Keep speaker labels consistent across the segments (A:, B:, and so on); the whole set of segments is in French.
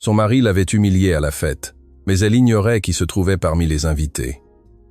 A: Son mari l'avait humiliée à la fête, mais elle ignorait qui se trouvait parmi les invités.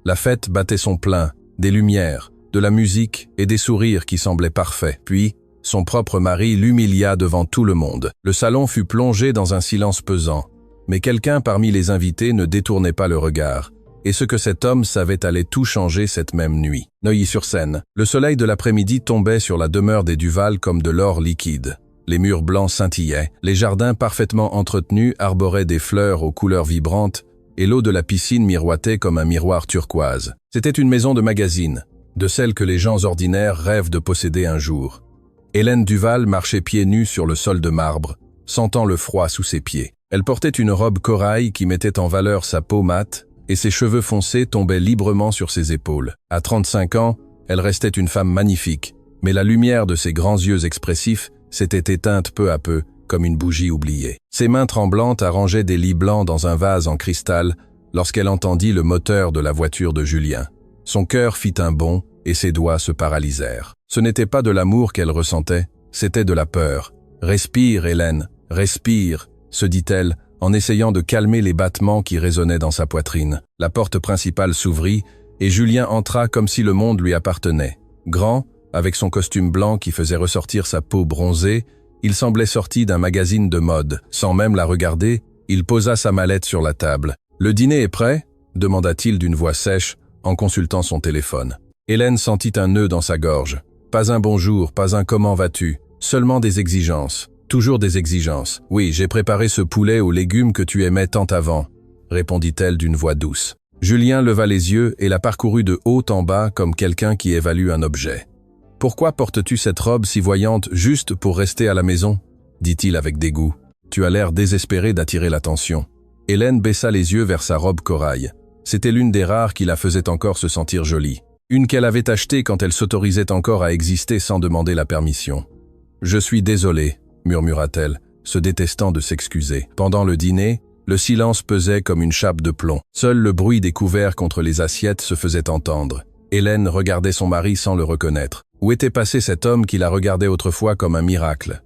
A: La fête battait son plein, des lumières, de la musique et des sourires qui semblaient parfaits. Puis, son propre mari l'humilia devant tout le monde. Le salon fut plongé dans un silence pesant, mais quelqu'un parmi les invités ne détournait pas le regard, et ce que cet homme savait allait tout changer cette même nuit. Neuilly-sur-Seine. Le soleil de l'après-midi tombait sur la demeure des Duval comme de l'or liquide. Les murs blancs scintillaient, les jardins parfaitement entretenus arboraient des fleurs aux couleurs vibrantes, et l'eau de la piscine miroitait comme un miroir turquoise. C'était une maison de magazine, de celle que les gens ordinaires rêvent de posséder un jour. Hélène Duval marchait pieds nus sur le sol de marbre, sentant le froid sous ses pieds. Elle portait une robe corail qui mettait en valeur sa peau mate, et ses cheveux foncés tombaient librement sur ses épaules. À 35 ans, elle restait une femme magnifique, mais la lumière de ses grands yeux expressifs s'était éteinte peu à peu, comme une bougie oubliée. Ses mains tremblantes arrangeaient des lits blancs dans un vase en cristal lorsqu'elle entendit le moteur de la voiture de Julien. Son cœur fit un bond et ses doigts se paralysèrent. Ce n'était pas de l'amour qu'elle ressentait, c'était de la peur. « Respire, Hélène, respire », se dit-elle, en essayant de calmer les battements qui résonnaient dans sa poitrine. La porte principale s'ouvrit et Julien entra comme si le monde lui appartenait. Grand, avec son costume blanc qui faisait ressortir sa peau bronzée, il semblait sorti d'un magazine de mode. Sans même la regarder, il posa sa mallette sur la table. « Le dîner est prêt ?» demanda-t-il d'une voix sèche en consultant son téléphone. Hélène sentit un nœud dans sa gorge. Pas un bonjour, pas un comment vas-tu, seulement des exigences. Toujours des exigences. « Oui, j'ai préparé ce poulet aux légumes que tu aimais tant avant, » répondit-elle d'une voix douce. Julien leva les yeux et la parcourut de haut en bas comme quelqu'un qui évalue un objet. « Pourquoi portes-tu cette robe si voyante juste pour rester à la maison ?» dit-il avec dégoût. « Tu as l'air désespéré d'attirer l'attention. » Hélène baissa les yeux vers sa robe corail. C'était l'une des rares qui la faisait encore se sentir jolie. Une qu'elle avait achetée quand elle s'autorisait encore à exister sans demander la permission. « Je suis désolée, » murmura-t-elle, se détestant de s'excuser. Pendant le dîner, le silence pesait comme une chape de plomb. Seul le bruit des couverts contre les assiettes se faisait entendre. Hélène regardait son mari sans le reconnaître. Où était passé cet homme qui la regardait autrefois comme un miracle?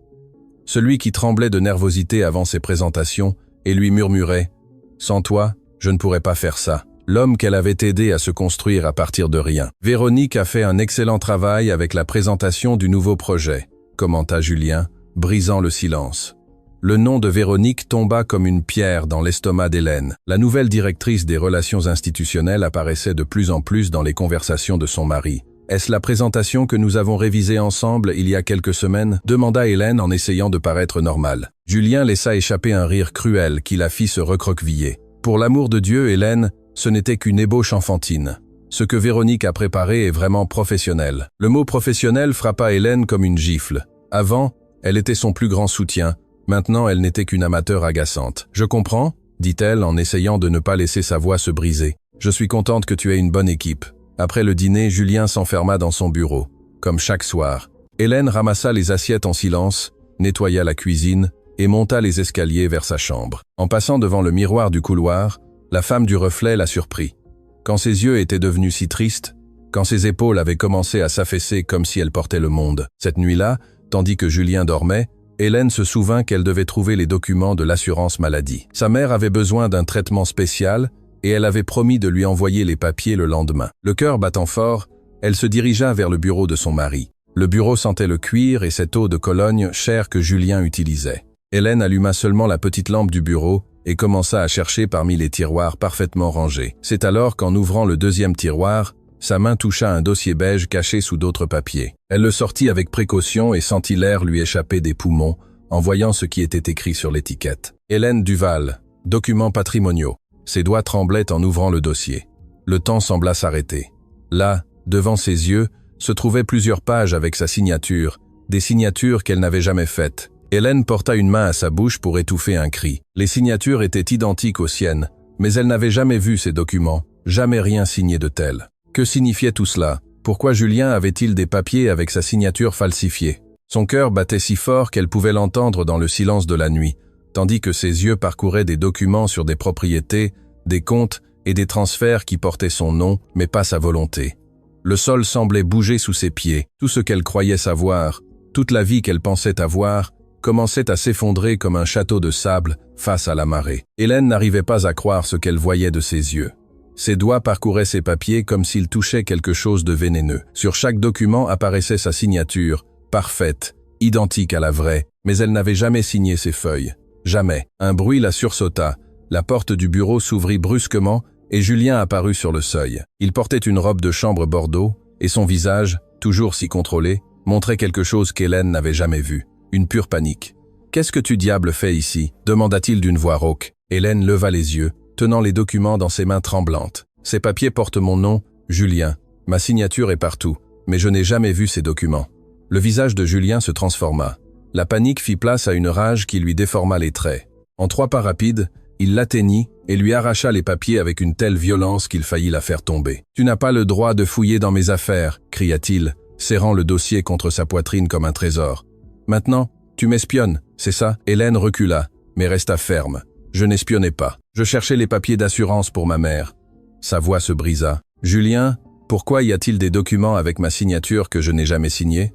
A: Celui qui tremblait de nervosité avant ses présentations et lui murmurait « Sans toi, je ne pourrais pas faire ça ». L'homme qu'elle avait aidé à se construire à partir de rien. « Véronique a fait un excellent travail avec la présentation du nouveau projet », commenta Julien, brisant le silence. Le nom de Véronique tomba comme une pierre dans l'estomac d'Hélène. La nouvelle directrice des relations institutionnelles apparaissait de plus en plus dans les conversations de son mari. « Est-ce la présentation que nous avons révisée ensemble il y a quelques semaines ?» demanda Hélène en essayant de paraître normale. Julien laissa échapper un rire cruel qui la fit se recroqueviller. « Pour l'amour de Dieu, Hélène, ce n'était qu'une ébauche enfantine. Ce que Véronique a préparé est vraiment professionnel. » Le mot professionnel frappa Hélène comme une gifle. Avant, elle était son plus grand soutien. Maintenant, elle n'était qu'une amateur agaçante. « Je comprends », dit-elle en essayant de ne pas laisser sa voix se briser. « Je suis contente que tu aies une bonne équipe. » Après le dîner, Julien s'enferma dans son bureau. Comme chaque soir, Hélène ramassa les assiettes en silence, nettoya la cuisine et monta les escaliers vers sa chambre. En passant devant le miroir du couloir, la femme du reflet la surprit. Quand ses yeux étaient devenus si tristes, quand ses épaules avaient commencé à s'affaisser comme si elle portait le monde. Cette nuit-là, tandis que Julien dormait, Hélène se souvint qu'elle devait trouver les documents de l'assurance maladie. Sa mère avait besoin d'un traitement spécial et elle avait promis de lui envoyer les papiers le lendemain. Le cœur battant fort, elle se dirigea vers le bureau de son mari. Le bureau sentait le cuir et cette eau de Cologne chère que Julien utilisait. Hélène alluma seulement la petite lampe du bureau et commença à chercher parmi les tiroirs parfaitement rangés. C'est alors qu'en ouvrant le deuxième tiroir, sa main toucha un dossier beige caché sous d'autres papiers. Elle le sortit avec précaution et sentit l'air lui échapper des poumons en voyant ce qui était écrit sur l'étiquette. Hélène Duval, documents patrimoniaux. Ses doigts tremblaient en ouvrant le dossier. Le temps sembla s'arrêter. Là, devant ses yeux, se trouvaient plusieurs pages avec sa signature, des signatures qu'elle n'avait jamais faites. Hélène porta une main à sa bouche pour étouffer un cri. Les signatures étaient identiques aux siennes, mais elle n'avait jamais vu ces documents, jamais rien signé de tel. Que signifiait tout cela? Pourquoi Julien avait-il des papiers avec sa signature falsifiée? Son cœur battait si fort qu'elle pouvait l'entendre dans le silence de la nuit, tandis que ses yeux parcouraient des documents sur des propriétés, des comptes et des transferts qui portaient son nom, mais pas sa volonté. Le sol semblait bouger sous ses pieds. Tout ce qu'elle croyait savoir, toute la vie qu'elle pensait avoir, commençait à s'effondrer comme un château de sable face à la marée. Hélène n'arrivait pas à croire ce qu'elle voyait de ses yeux. Ses doigts parcouraient ses papiers comme s'ils touchaient quelque chose de vénéneux. Sur chaque document apparaissait sa signature, parfaite, identique à la vraie, mais elle n'avait jamais signé ces feuilles. Jamais. Un bruit la sursauta. La porte du bureau s'ouvrit brusquement et Julien apparut sur le seuil. Il portait une robe de chambre bordeaux et son visage, toujours si contrôlé, montrait quelque chose qu'Hélène n'avait jamais vu. Une pure panique. « Qu'est-ce que tu diable fais ici ?» demanda-t-il d'une voix rauque. Hélène leva les yeux, tenant les documents dans ses mains tremblantes. « Ces papiers portent mon nom, Julien. Ma signature est partout, mais je n'ai jamais vu ces documents. » Le visage de Julien se transforma. La panique fit place à une rage qui lui déforma les traits. En 3 pas rapides, il l'atteignit et lui arracha les papiers avec une telle violence qu'il faillit la faire tomber. « Tu n'as pas le droit de fouiller dans mes affaires » cria-t-il, serrant le dossier contre sa poitrine comme un trésor. « Maintenant, tu m'espionnes, c'est ça ?» Hélène recula, mais resta ferme. « Je n'espionnais pas. Je cherchais les papiers d'assurance pour ma mère. » Sa voix se brisa. « Julien, pourquoi y a-t-il des documents avec ma signature que je n'ai jamais signés ?»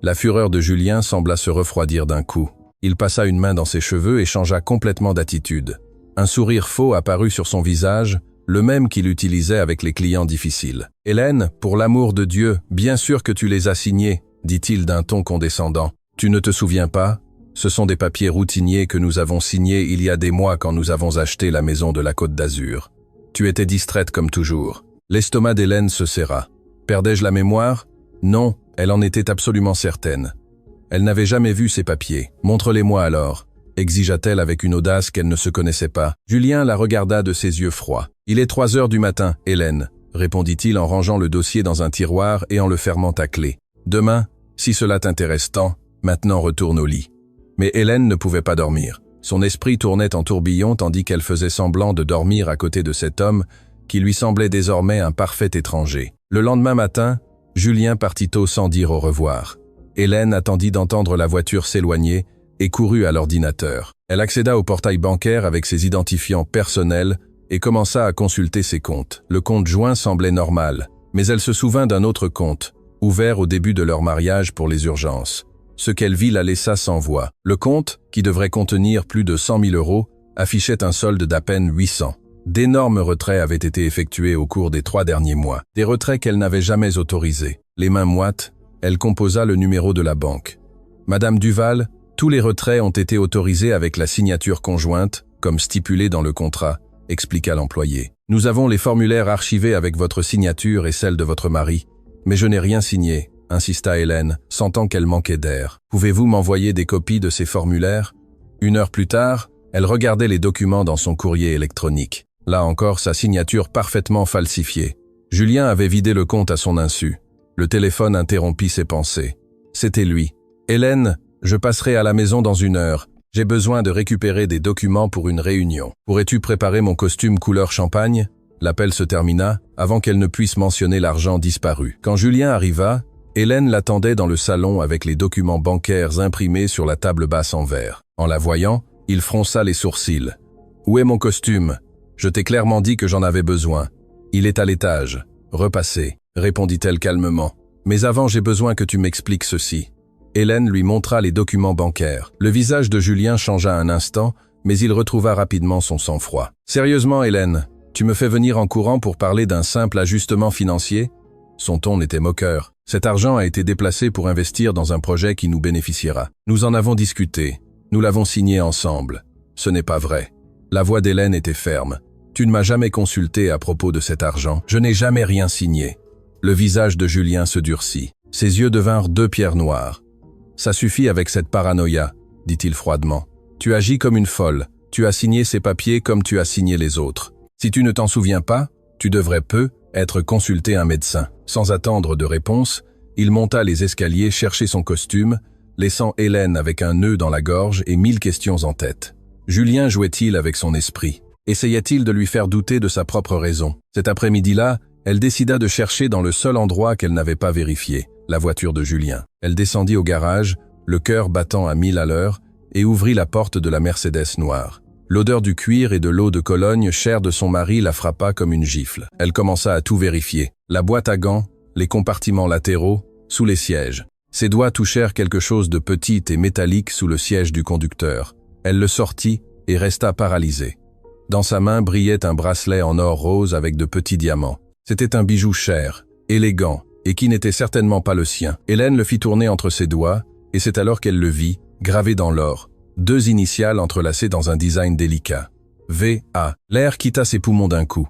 A: La fureur de Julien sembla se refroidir d'un coup. Il passa une main dans ses cheveux et changea complètement d'attitude. Un sourire faux apparut sur son visage, le même qu'il utilisait avec les clients difficiles. « Hélène, pour l'amour de Dieu, bien sûr que tu les as signés, » dit-il d'un ton condescendant. « Tu ne te souviens pas? Ce sont des papiers routiniers que nous avons signés il y a des mois quand nous avons acheté la maison de la Côte d'Azur. Tu étais distraite comme toujours. » L'estomac d'Hélène se serra. Perdais-je la mémoire? Non, elle en était absolument certaine. Elle n'avait jamais vu ces papiers. « Montre-les-moi alors », exigea-t-elle avec une audace qu'elle ne se connaissait pas. Julien la regarda de ses yeux froids. « Il est 3 heures du matin, Hélène », répondit-il en rangeant le dossier dans un tiroir et en le fermant à clé. « Demain, si cela t'intéresse tant, maintenant retourne au lit. » Mais Hélène ne pouvait pas dormir. Son esprit tournait en tourbillon tandis qu'elle faisait semblant de dormir à côté de cet homme qui lui semblait désormais un parfait étranger. Le lendemain matin, Julien partit tôt sans dire au revoir. Hélène attendit d'entendre la voiture s'éloigner et courut à l'ordinateur. Elle accéda au portail bancaire avec ses identifiants personnels et commença à consulter ses comptes. Le compte joint semblait normal, mais elle se souvint d'un autre compte, ouvert au début de leur mariage pour les urgences. Ce qu'elle vit la laissa sans voix. Le compte, qui devrait contenir plus de 100 000 €, affichait un solde d'à peine 800. D'énormes retraits avaient été effectués au cours des 3 derniers mois. Des retraits qu'elle n'avait jamais autorisés. Les mains moites, elle composa le numéro de la banque. « Madame Duval, tous les retraits ont été autorisés avec la signature conjointe, comme stipulé dans le contrat, » expliqua l'employé. « Nous avons les formulaires archivés avec votre signature et celle de votre mari, mais je n'ai rien signé. » insista Hélène, sentant qu'elle manquait d'air. « Pouvez-vous m'envoyer des copies de ces formulaires ?» 1 heure plus tard, elle regardait les documents dans son courrier électronique. Là encore, sa signature parfaitement falsifiée. Julien avait vidé le compte à son insu. Le téléphone interrompit ses pensées. C'était lui. « Hélène, je passerai à la maison dans 1 heure. J'ai besoin de récupérer des documents pour une réunion. Pourrais-tu préparer mon costume couleur champagne ?» L'appel se termina avant qu'elle ne puisse mentionner l'argent disparu. Quand Julien arriva, Hélène l'attendait dans le salon avec les documents bancaires imprimés sur la table basse en verre. En la voyant, il fronça les sourcils. « Où est mon costume ? Je t'ai clairement dit que j'en avais besoin. Il est à l'étage. Repassez, » répondit-elle calmement. « Mais avant, j'ai besoin que tu m'expliques ceci. » Hélène lui montra les documents bancaires. Le visage de Julien changea un instant, mais il retrouva rapidement son sang-froid. « Sérieusement, Hélène, tu me fais venir en courant pour parler d'un simple ajustement financier ?» Son ton était moqueur. « Cet argent a été déplacé pour investir dans un projet qui nous bénéficiera. Nous en avons discuté. Nous l'avons signé ensemble. Ce n'est pas vrai. » La voix d'Hélène était ferme. « Tu ne m'as jamais consulté à propos de cet argent. Je n'ai jamais rien signé. » Le visage de Julien se durcit. Ses yeux devinrent 2 pierres noires. « Ça suffit avec cette paranoïa, » dit-il froidement. « Tu agis comme une folle. Tu as signé ces papiers comme tu as signé les autres. Si tu ne t'en souviens pas, tu devrais être consulter un médecin. » Sans attendre de réponse, il monta les escaliers chercher son costume, laissant Hélène avec un nœud dans la gorge et 1000 questions en tête. Julien jouait-il avec son esprit? Essayait-il de lui faire douter de sa propre raison? Cet après-midi-là, elle décida de chercher dans le seul endroit qu'elle n'avait pas vérifié, la voiture de Julien. Elle descendit au garage, le cœur battant à 1000 à l'heure, et ouvrit la porte de la Mercedes noire. L'odeur du cuir et de l'eau de Cologne chère de son mari la frappa comme une gifle. Elle commença à tout vérifier. La boîte à gants, les compartiments latéraux, sous les sièges. Ses doigts touchèrent quelque chose de petit et métallique sous le siège du conducteur. Elle le sortit et resta paralysée. Dans sa main brillait un bracelet en or rose avec de petits diamants. C'était un bijou cher, élégant, et qui n'était certainement pas le sien. Hélène le fit tourner entre ses doigts, et c'est alors qu'elle le vit, gravé dans l'or, 2 initiales entrelacées dans un design délicat. V.A. L'air quitta ses poumons d'un coup.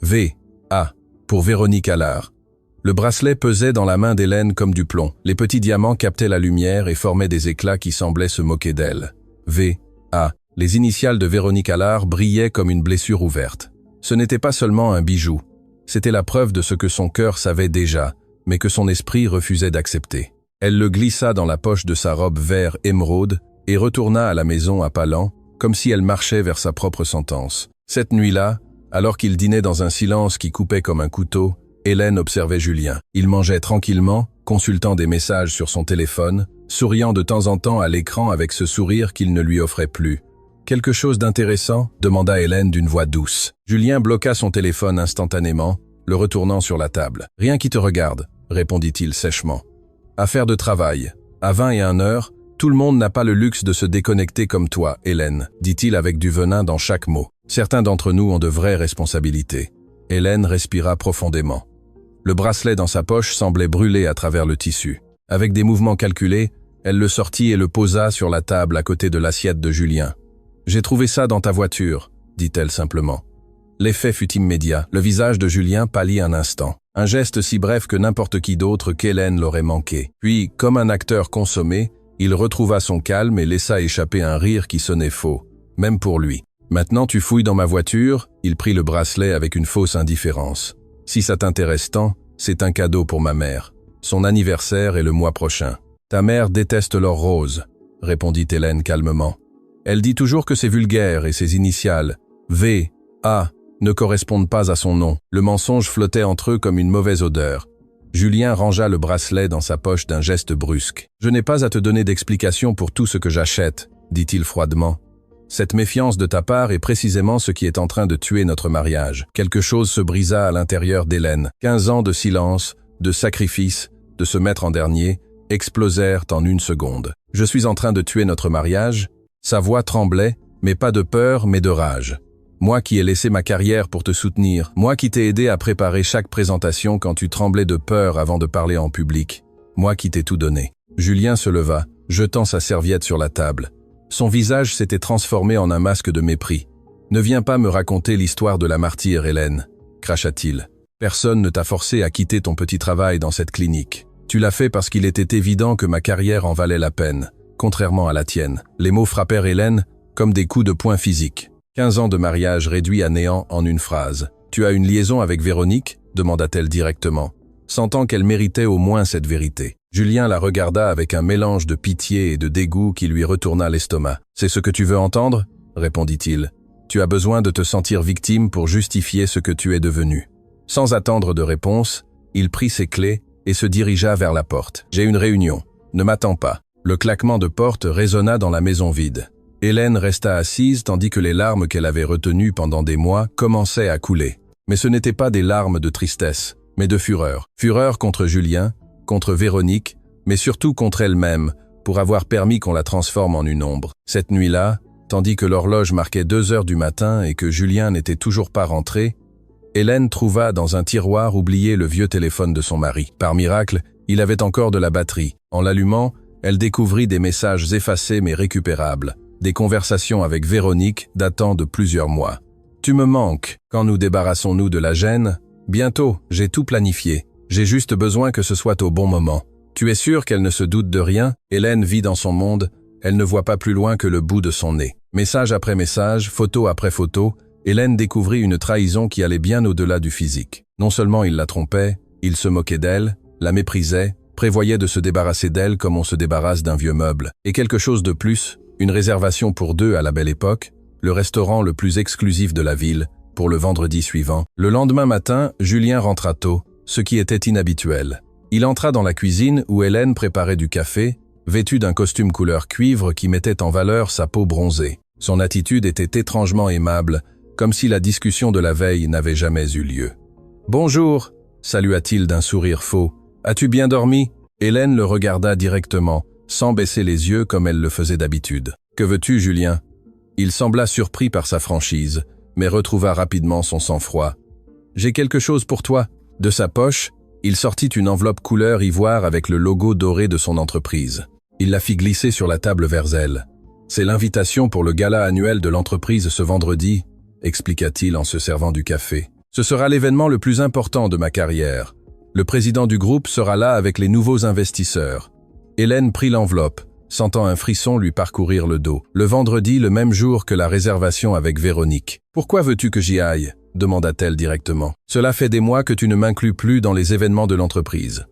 A: V.A. pour Véronique Allard. Le bracelet pesait dans la main d'Hélène comme du plomb. Les petits diamants captaient la lumière et formaient des éclats qui semblaient se moquer d'elle. V.A. Les initiales de Véronique Allard brillaient comme une blessure ouverte. Ce n'était pas seulement un bijou. C'était la preuve de ce que son cœur savait déjà, mais que son esprit refusait d'accepter. Elle le glissa dans la poche de sa robe vert émeraude et retourna à la maison à pas lents, comme si elle marchait vers sa propre sentence. Cette nuit-là, alors qu'il dînait dans un silence qui coupait comme un couteau, Hélène observait Julien. Il mangeait tranquillement, consultant des messages sur son téléphone, souriant de temps en temps à l'écran avec ce sourire qu'il ne lui offrait plus. « Quelque chose d'intéressant ?» demanda Hélène d'une voix douce. Julien bloqua son téléphone instantanément, le retournant sur la table. « Rien qui te regarde » répondit-il sèchement. « Affaire de travail. À 20 et 1 heure, tout le monde n'a pas le luxe de se déconnecter comme toi, Hélène, dit-il avec du venin dans chaque mot. Certains d'entre nous ont de vraies responsabilités. » Hélène respira profondément. Le bracelet dans sa poche semblait brûler à travers le tissu. Avec des mouvements calculés, elle le sortit et le posa sur la table à côté de l'assiette de Julien. « J'ai trouvé ça dans ta voiture », dit-elle simplement. L'effet fut immédiat. Le visage de Julien pâlit un instant. Un geste si bref que n'importe qui d'autre qu'Hélène l'aurait manqué. Puis, comme un acteur consommé, il retrouva son calme et laissa échapper un rire qui sonnait faux, même pour lui. « Maintenant tu fouilles dans ma voiture », il prit le bracelet avec une fausse indifférence. « Si ça t'intéresse tant, c'est un cadeau pour ma mère. Son anniversaire est le mois prochain. »« Ta mère déteste l'or rose », répondit Hélène calmement. « Elle dit toujours que c'est vulgaire et ses initiales, V, A, ne correspondent pas à son nom. » Le mensonge flottait entre eux comme une mauvaise odeur. Julien rangea le bracelet dans sa poche d'un geste brusque. « Je n'ai pas à te donner d'explication pour tout ce que j'achète, » dit-il froidement. « Cette méfiance de ta part est précisément ce qui est en train de tuer notre mariage. » Quelque chose se brisa à l'intérieur d'Hélène. 15 ans de silence, de sacrifice, de se mettre en dernier, explosèrent en une seconde. « Je suis en train de tuer notre mariage ?» Sa voix tremblait, mais pas de peur, mais de rage. Moi qui ai laissé ma carrière pour te soutenir, moi qui t'ai aidé à préparer chaque présentation quand tu tremblais de peur avant de parler en public, moi qui t'ai tout donné. Julien se leva, jetant sa serviette sur la table. Son visage s'était transformé en un masque de mépris. « Ne viens pas me raconter l'histoire de la martyre, Hélène, » cracha-t-il. « Personne ne t'a forcé à quitter ton petit travail dans cette clinique. Tu l'as fait parce qu'il était évident que ma carrière en valait la peine, contrairement à la tienne. » Les mots frappèrent Hélène comme des coups de poing physiques. 15 ans de mariage réduit à néant en une phrase. « Tu as une liaison avec Véronique ?» demanda-t-elle directement, sentant qu'elle méritait au moins cette vérité. Julien la regarda avec un mélange de pitié et de dégoût qui lui retourna l'estomac. « C'est ce que tu veux entendre ?» répondit-il. « Tu as besoin de te sentir victime pour justifier ce que tu es devenu. » Sans attendre de réponse, il prit ses clés et se dirigea vers la porte. « J'ai une réunion. Ne m'attends pas. » Le claquement de porte résonna dans la maison vide. Hélène resta assise tandis que les larmes qu'elle avait retenues pendant des mois commençaient à couler. Mais ce n'étaient pas des larmes de tristesse, mais de fureur. Fureur contre Julien, contre Véronique, mais surtout contre elle-même, pour avoir permis qu'on la transforme en une ombre. Cette nuit-là, tandis que l'horloge marquait 2 heures du matin et que Julien n'était toujours pas rentré, Hélène trouva dans un tiroir oublié le vieux téléphone de son mari. Par miracle, il avait encore de la batterie. En l'allumant, elle découvrit des messages effacés mais récupérables. Des conversations avec Véronique datant de plusieurs mois. « Tu me manques. Quand nous débarrassons-nous de la gêne ? Bientôt, j'ai tout planifié. J'ai juste besoin que ce soit au bon moment. » Tu es sûr qu'elle ne se doute de rien ? Hélène vit dans son monde, elle ne voit pas plus loin que le bout de son nez. Message après message, photo après photo, Hélène découvrit une trahison qui allait bien au-delà du physique. Non seulement il la trompait, il se moquait d'elle, la méprisait, prévoyait de se débarrasser d'elle comme on se débarrasse d'un vieux meuble. Et quelque chose de plus, une réservation pour 2 à la Belle Époque, le restaurant le plus exclusif de la ville, pour le vendredi suivant. Le lendemain matin, Julien rentra tôt, ce qui était inhabituel. Il entra dans la cuisine où Hélène préparait du café, vêtue d'un costume couleur cuivre qui mettait en valeur sa peau bronzée. Son attitude était étrangement aimable, comme si la discussion de la veille n'avait jamais eu lieu. « Bonjour », salua-t-il d'un sourire faux. « As-tu bien dormi ?» Hélène le regarda directement, sans baisser les yeux comme elle le faisait d'habitude. « Que veux-tu, Julien ?» Il sembla surpris par sa franchise, mais retrouva rapidement son sang-froid. « J'ai quelque chose pour toi. » De sa poche, il sortit une enveloppe couleur ivoire avec le logo doré de son entreprise. Il la fit glisser sur la table vers elle. « C'est l'invitation pour le gala annuel de l'entreprise ce vendredi, » expliqua-t-il en se servant du café. « Ce sera l'événement le plus important de ma carrière. Le président du groupe sera là avec les nouveaux investisseurs. » Hélène prit l'enveloppe, sentant un frisson lui parcourir le dos. Le vendredi, le même jour que la réservation avec Véronique. « Pourquoi veux-tu que j'y aille ?» demanda-t-elle directement. « Cela fait des mois que tu ne m'inclus plus dans les événements de l'entreprise. »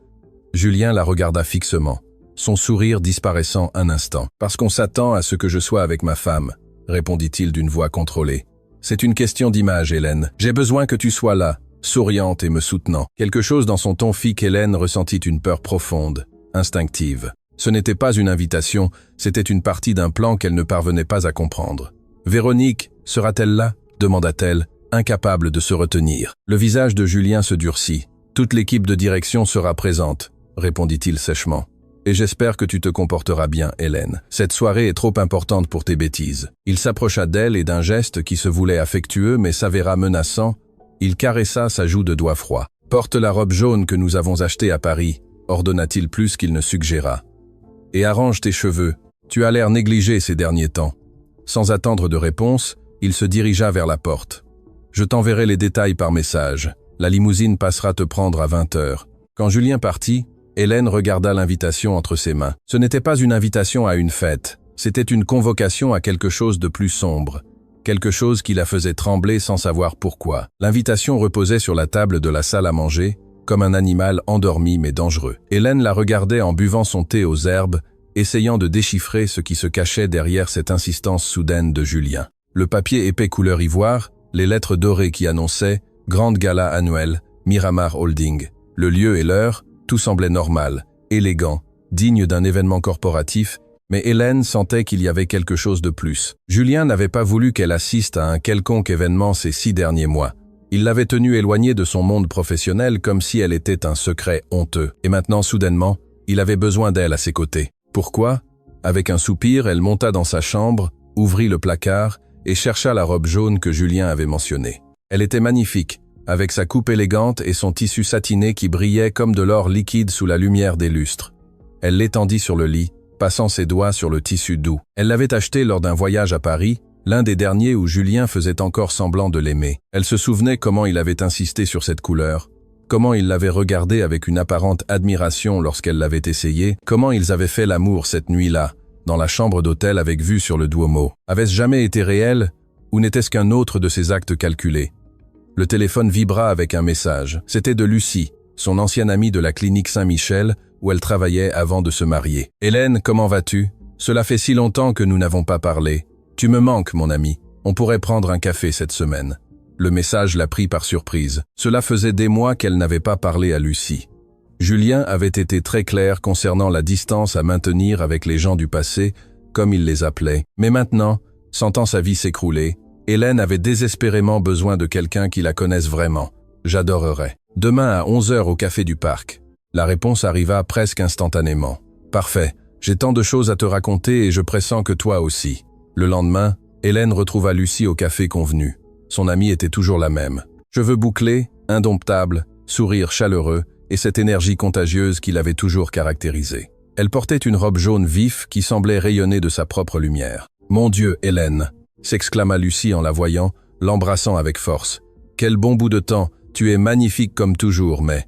A: Julien la regarda fixement, son sourire disparaissant un instant. « Parce qu'on s'attend à ce que je sois avec ma femme, » répondit-il d'une voix contrôlée. « C'est une question d'image, Hélène. J'ai besoin que tu sois là, souriante et me soutenant. » Quelque chose dans son ton fit qu'Hélène ressentit une peur profonde, instinctive. Ce n'était pas une invitation, c'était une partie d'un plan qu'elle ne parvenait pas à comprendre. « Véronique, sera-t-elle là ?» demanda-t-elle, incapable de se retenir. Le visage de Julien se durcit. « Toute l'équipe de direction sera présente, » répondit-il sèchement. « Et j'espère que tu te comporteras bien, Hélène. Cette soirée est trop importante pour tes bêtises. » Il s'approcha d'elle et d'un geste qui se voulait affectueux mais s'avéra menaçant, il caressa sa joue de doigts froids. « Porte la robe jaune que nous avons achetée à Paris, » ordonna-t-il plus qu'il ne suggéra. « Et arrange tes cheveux. Tu as l'air négligé ces derniers temps. » Sans attendre de réponse, il se dirigea vers la porte. « Je t'enverrai les détails par message. La limousine passera te prendre à 20h. » Quand Julien partit, Hélène regarda l'invitation entre ses mains. Ce n'était pas une invitation à une fête, c'était une convocation à quelque chose de plus sombre, quelque chose qui la faisait trembler sans savoir pourquoi. L'invitation reposait sur la table de la salle à manger, comme un animal endormi mais dangereux. Hélène la regardait en buvant son thé aux herbes, essayant de déchiffrer ce qui se cachait derrière cette insistance soudaine de Julien. Le papier épais couleur ivoire, les lettres dorées qui annonçaient « Grande gala annuelle, Miramar Holding ». Le lieu et l'heure, tout semblait normal, élégant, digne d'un événement corporatif, mais Hélène sentait qu'il y avait quelque chose de plus. Julien n'avait pas voulu qu'elle assiste à un quelconque événement ces 6 derniers mois. Il l'avait tenue éloignée de son monde professionnel comme si elle était un secret honteux. Et maintenant, soudainement, il avait besoin d'elle à ses côtés. Pourquoi ? Avec un soupir, elle monta dans sa chambre, ouvrit le placard et chercha la robe jaune que Julien avait mentionnée. Elle était magnifique, avec sa coupe élégante et son tissu satiné qui brillait comme de l'or liquide sous la lumière des lustres. Elle l'étendit sur le lit, passant ses doigts sur le tissu doux. Elle l'avait acheté lors d'un voyage à Paris, l'un des derniers où Julien faisait encore semblant de l'aimer. Elle se souvenait comment il avait insisté sur cette couleur, comment il l'avait regardée avec une apparente admiration lorsqu'elle l'avait essayée, comment ils avaient fait l'amour cette nuit-là, dans la chambre d'hôtel avec vue sur le Duomo. Avait-ce jamais été réel, ou n'était-ce qu'un autre de ses actes calculés ? Le téléphone vibra avec un message. C'était de Lucie, son ancienne amie de la clinique Saint-Michel, où elle travaillait avant de se marier. « Hélène, comment vas-tu ? Cela fait si longtemps que nous n'avons pas parlé. Tu me manques, mon ami. On pourrait prendre un café cette semaine. » Le message la prit par surprise. Cela faisait des mois qu'elle n'avait pas parlé à Lucie. Julien avait été très clair concernant la distance à maintenir avec les gens du passé, comme il les appelait. Mais maintenant, sentant sa vie s'écrouler, Hélène avait désespérément besoin de quelqu'un qui la connaisse vraiment. « J'adorerais. Demain à 11h au café du parc. » La réponse arriva presque instantanément. « Parfait. J'ai tant de choses à te raconter et je pressens que toi aussi. » Le lendemain, Hélène retrouva Lucie au café convenu. Son amie était toujours la même. Cheveux bouclés, indomptable, sourire chaleureux et cette énergie contagieuse qui l'avait toujours caractérisée. Elle portait une robe jaune vif qui semblait rayonner de sa propre lumière. « Mon Dieu, Hélène !» s'exclama Lucie en la voyant, l'embrassant avec force. « Quel bon bout de temps, tu es magnifique comme toujours, mais… »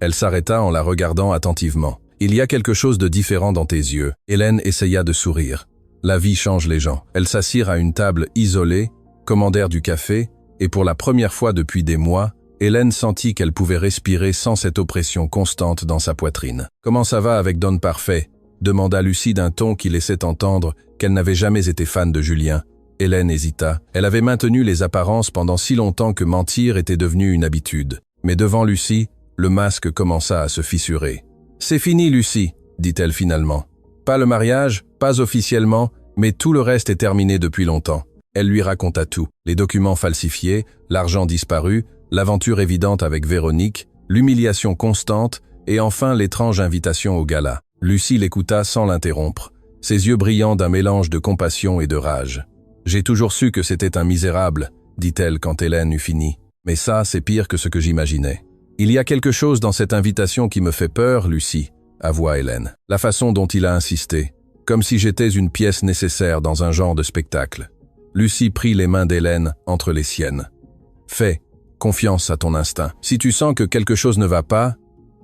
A: Elle s'arrêta en la regardant attentivement. « Il y a quelque chose de différent dans tes yeux. » Hélène essaya de sourire. La vie change les gens. Elles s'assirent à une table isolée, commandèrent du café, et pour la première fois depuis des mois, Hélène sentit qu'elle pouvait respirer sans cette oppression constante dans sa poitrine. « Comment ça va avec Don Parfait ?» demanda Lucie d'un ton qui laissait entendre qu'elle n'avait jamais été fan de Julien. Hélène hésita. Elle avait maintenu les apparences pendant si longtemps que mentir était devenu une habitude. Mais devant Lucie, le masque commença à se fissurer. « C'est fini, Lucie, » dit-elle finalement. « Pas le mariage, pas officiellement, mais tout le reste est terminé depuis longtemps. » Elle lui raconta tout. Les documents falsifiés, l'argent disparu, l'aventure évidente avec Véronique, l'humiliation constante, et enfin l'étrange invitation au gala. Lucie l'écouta sans l'interrompre, ses yeux brillant d'un mélange de compassion et de rage. « J'ai toujours su que c'était un misérable, » dit-elle quand Hélène eut fini. « Mais ça, c'est pire que ce que j'imaginais. »« Il y a quelque chose dans cette invitation qui me fait peur, Lucie, » avoua Hélène. La façon dont il a insisté, comme si j'étais une pièce nécessaire dans un genre de spectacle. Lucie prit les mains d'Hélène entre les siennes. « Fais confiance à ton instinct. Si tu sens que quelque chose ne va pas,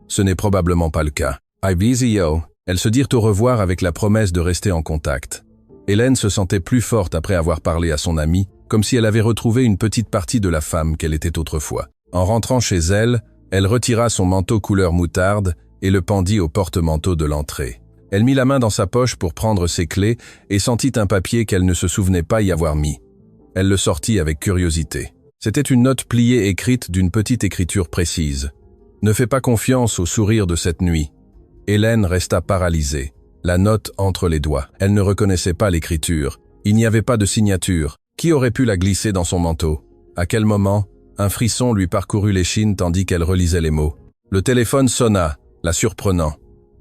A: ce n'est probablement pas le cas. » Elles se dirent au revoir avec la promesse de rester en contact. Hélène se sentait plus forte après avoir parlé à son amie, comme si elle avait retrouvé une petite partie de la femme qu'elle était autrefois. En rentrant chez elle, elle retira son manteau couleur moutarde et le pendit au porte-manteau de l'entrée. Elle mit la main dans sa poche pour prendre ses clés et sentit un papier qu'elle ne se souvenait pas y avoir mis. Elle le sortit avec curiosité. C'était une note pliée écrite d'une petite écriture précise. « Ne fais pas confiance au sourire de cette nuit. » Hélène resta paralysée, la note entre les doigts. Elle ne reconnaissait pas l'écriture. Il n'y avait pas de signature. Qui aurait pu la glisser dans son manteau? À quel moment? Un frisson lui parcourut l'échine tandis qu'elle relisait les mots. Le téléphone sonna, la surprenant.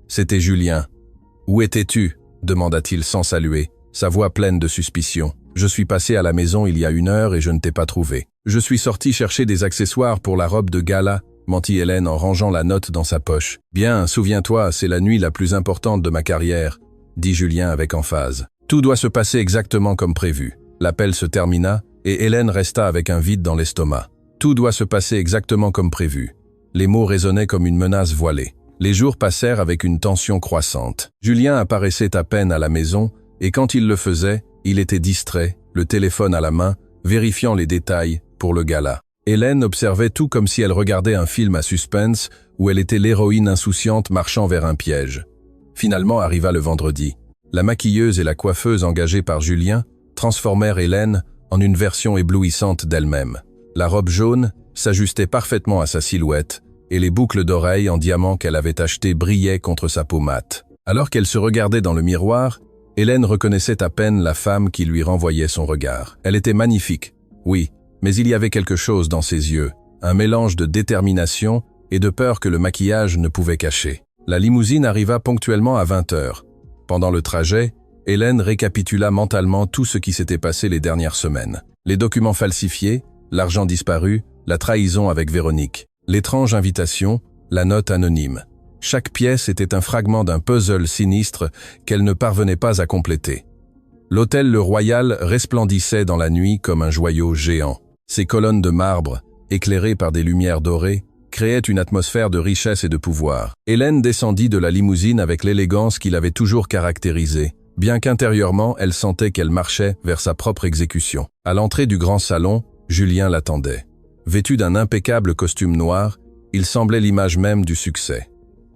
A: C'était Julien. « Où étais-tu » demanda-t-il sans saluer, sa voix pleine de suspicion. « Je suis passé à la maison il y a 1 heure et je ne t'ai pas trouvé. Je suis sorti chercher des accessoires pour la robe de gala, » mentit Hélène en rangeant la note dans sa poche. « Bien, souviens-toi, c'est la nuit la plus importante de ma carrière, » dit Julien avec emphase. « Tout doit se passer exactement comme prévu. » L'appel se termina et Hélène resta avec un vide dans l'estomac. « Tout doit se passer exactement comme prévu. » Les mots résonnaient comme une menace voilée. Les jours passèrent avec une tension croissante. Julien apparaissait à peine à la maison et quand il le faisait, il était distrait, le téléphone à la main, vérifiant les détails pour le gala. Hélène observait tout comme si elle regardait un film à suspense où elle était l'héroïne insouciante marchant vers un piège. Finalement arriva le vendredi. La maquilleuse et la coiffeuse engagées par Julien transformèrent Hélène en une version éblouissante d'elle-même. La robe jaune s'ajustait parfaitement à sa silhouette et les boucles d'oreilles en diamant qu'elle avait achetées brillaient contre sa peau mate. Alors qu'elle se regardait dans le miroir, Hélène reconnaissait à peine la femme qui lui renvoyait son regard. Elle était magnifique, oui, mais il y avait quelque chose dans ses yeux, un mélange de détermination et de peur que le maquillage ne pouvait cacher. La limousine arriva ponctuellement à 20h. Pendant le trajet, Hélène récapitula mentalement tout ce qui s'était passé les dernières semaines. Les documents falsifiés, l'argent disparu, la trahison avec Véronique, l'étrange invitation, la note anonyme. Chaque pièce était un fragment d'un puzzle sinistre qu'elle ne parvenait pas à compléter. L'hôtel Le Royal resplendissait dans la nuit comme un joyau géant. Ses colonnes de marbre, éclairées par des lumières dorées, créaient une atmosphère de richesse et de pouvoir. Hélène descendit de la limousine avec l'élégance qui l'avait toujours caractérisée, bien qu'intérieurement elle sentait qu'elle marchait vers sa propre exécution. À l'entrée du grand salon, Julien l'attendait. Vêtu d'un impeccable costume noir, il semblait l'image même du succès.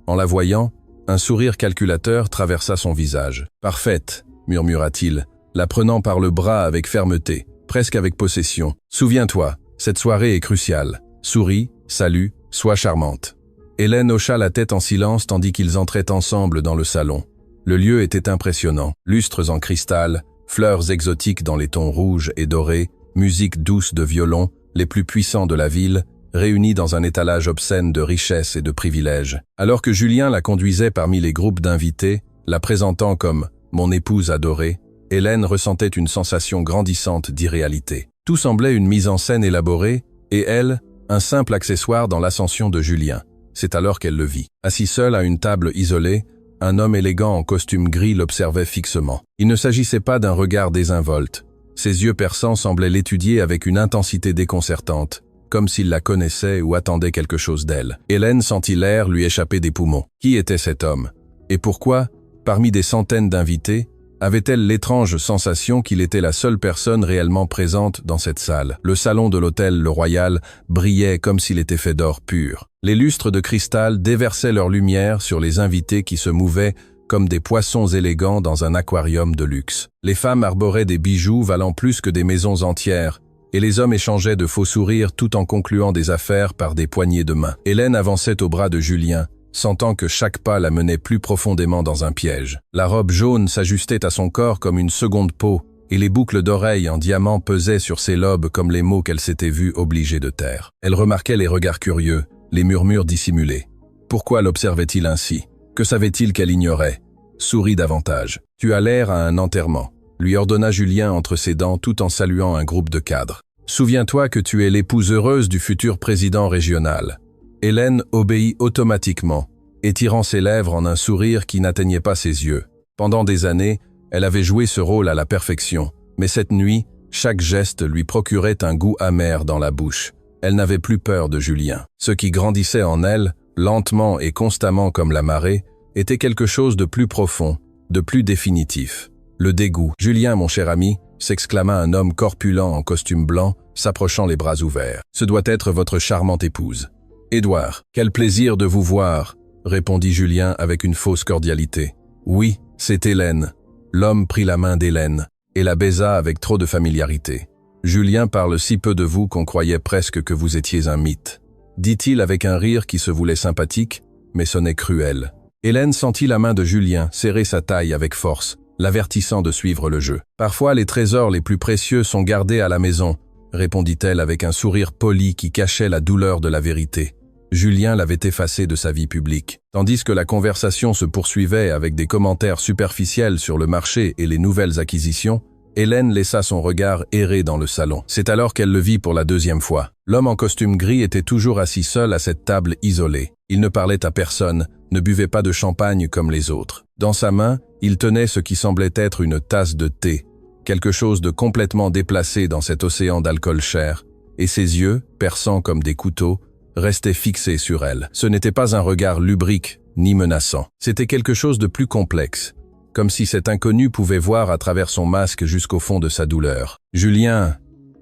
A: En la voyant, un sourire calculateur traversa son visage. « Parfaite », murmura-t-il, la prenant par le bras avec fermeté, presque avec possession. « Souviens-toi, cette soirée est cruciale. Souris, salue, sois charmante. » Hélène hocha la tête en silence tandis qu'ils entraient ensemble dans le salon. Le lieu était impressionnant. Lustres en cristal, fleurs exotiques dans les tons rouges et dorés, musique douce de violon, les plus puissants de la ville, réunis dans un étalage obscène de richesse et de privilèges. Alors que Julien la conduisait parmi les groupes d'invités, la présentant comme « mon épouse adorée », Hélène ressentait une sensation grandissante d'irréalité. Tout semblait une mise en scène élaborée, et elle, un simple accessoire dans l'ascension de Julien. C'est alors qu'elle le vit. Assis seul à une table isolée, un homme élégant en costume gris l'observait fixement. Il ne s'agissait pas d'un regard désinvolte. Ses yeux perçants semblaient l'étudier avec une intensité déconcertante, comme s'il la connaissait ou attendait quelque chose d'elle. Hélène sentit l'air lui échapper des poumons. Qui était cet homme? Et pourquoi, parmi des centaines d'invités, avait-elle l'étrange sensation qu'il était la seule personne réellement présente dans cette salle? Le salon de l'hôtel Le Royal brillait comme s'il était fait d'or pur. Les lustres de cristal déversaient leur lumière sur les invités qui se mouvaient comme des poissons élégants dans un aquarium de luxe. Les femmes arboraient des bijoux valant plus que des maisons entières, et les hommes échangeaient de faux sourires tout en concluant des affaires par des poignées de main. Hélène avançait au bras de Julien, sentant que chaque pas la menait plus profondément dans un piège. La robe jaune s'ajustait à son corps comme une seconde peau, et les boucles d'oreilles en diamant pesaient sur ses lobes comme les mots qu'elle s'était vue obligée de taire. Elle remarquait les regards curieux, les murmures dissimulés. Pourquoi l'observait-il ainsi? Que savait-il qu'elle ignorait? Souris davantage. Tu as l'air à un enterrement, lui ordonna Julien entre ses dents tout en saluant un groupe de cadres. Souviens-toi que tu es l'épouse heureuse du futur président régional. Hélène obéit automatiquement, étirant ses lèvres en un sourire qui n'atteignait pas ses yeux. Pendant des années, elle avait joué ce rôle à la perfection, mais cette nuit, chaque geste lui procurait un goût amer dans la bouche. Elle n'avait plus peur de Julien. Ce qui grandissait en elle, lentement et constamment comme la marée, était quelque chose de plus profond, de plus définitif. Le dégoût. « Julien, mon cher ami », s'exclama un homme corpulent en costume blanc, s'approchant les bras ouverts. « Ce doit être votre charmante épouse. »« Édouard, quel plaisir de vous voir », répondit Julien avec une fausse cordialité. « Oui, c'est Hélène. » L'homme prit la main d'Hélène et la baisa avec trop de familiarité. « Julien parle si peu de vous qu'on croyait presque que vous étiez un mythe. » dit-il avec un rire qui se voulait sympathique, mais sonnait cruel. Hélène sentit la main de Julien serrer sa taille avec force, l'avertissant de suivre le jeu. « Parfois, les trésors les plus précieux sont gardés à la maison, » répondit-elle avec un sourire poli qui cachait la douleur de la vérité. Julien l'avait effacé de sa vie publique. Tandis que la conversation se poursuivait avec des commentaires superficiels sur le marché et les nouvelles acquisitions, Hélène laissa son regard errer dans le salon. C'est alors qu'elle le vit pour la deuxième fois. L'homme en costume gris était toujours assis seul à cette table isolée. Il ne parlait à personne, ne buvait pas de champagne comme les autres. Dans sa main, il tenait ce qui semblait être une tasse de thé, quelque chose de complètement déplacé dans cet océan d'alcool cher, et ses yeux, perçants comme des couteaux, restaient fixés sur elle. Ce n'était pas un regard lubrique ni menaçant. C'était quelque chose de plus complexe, comme si cet inconnu pouvait voir à travers son masque jusqu'au fond de sa douleur. « Julien,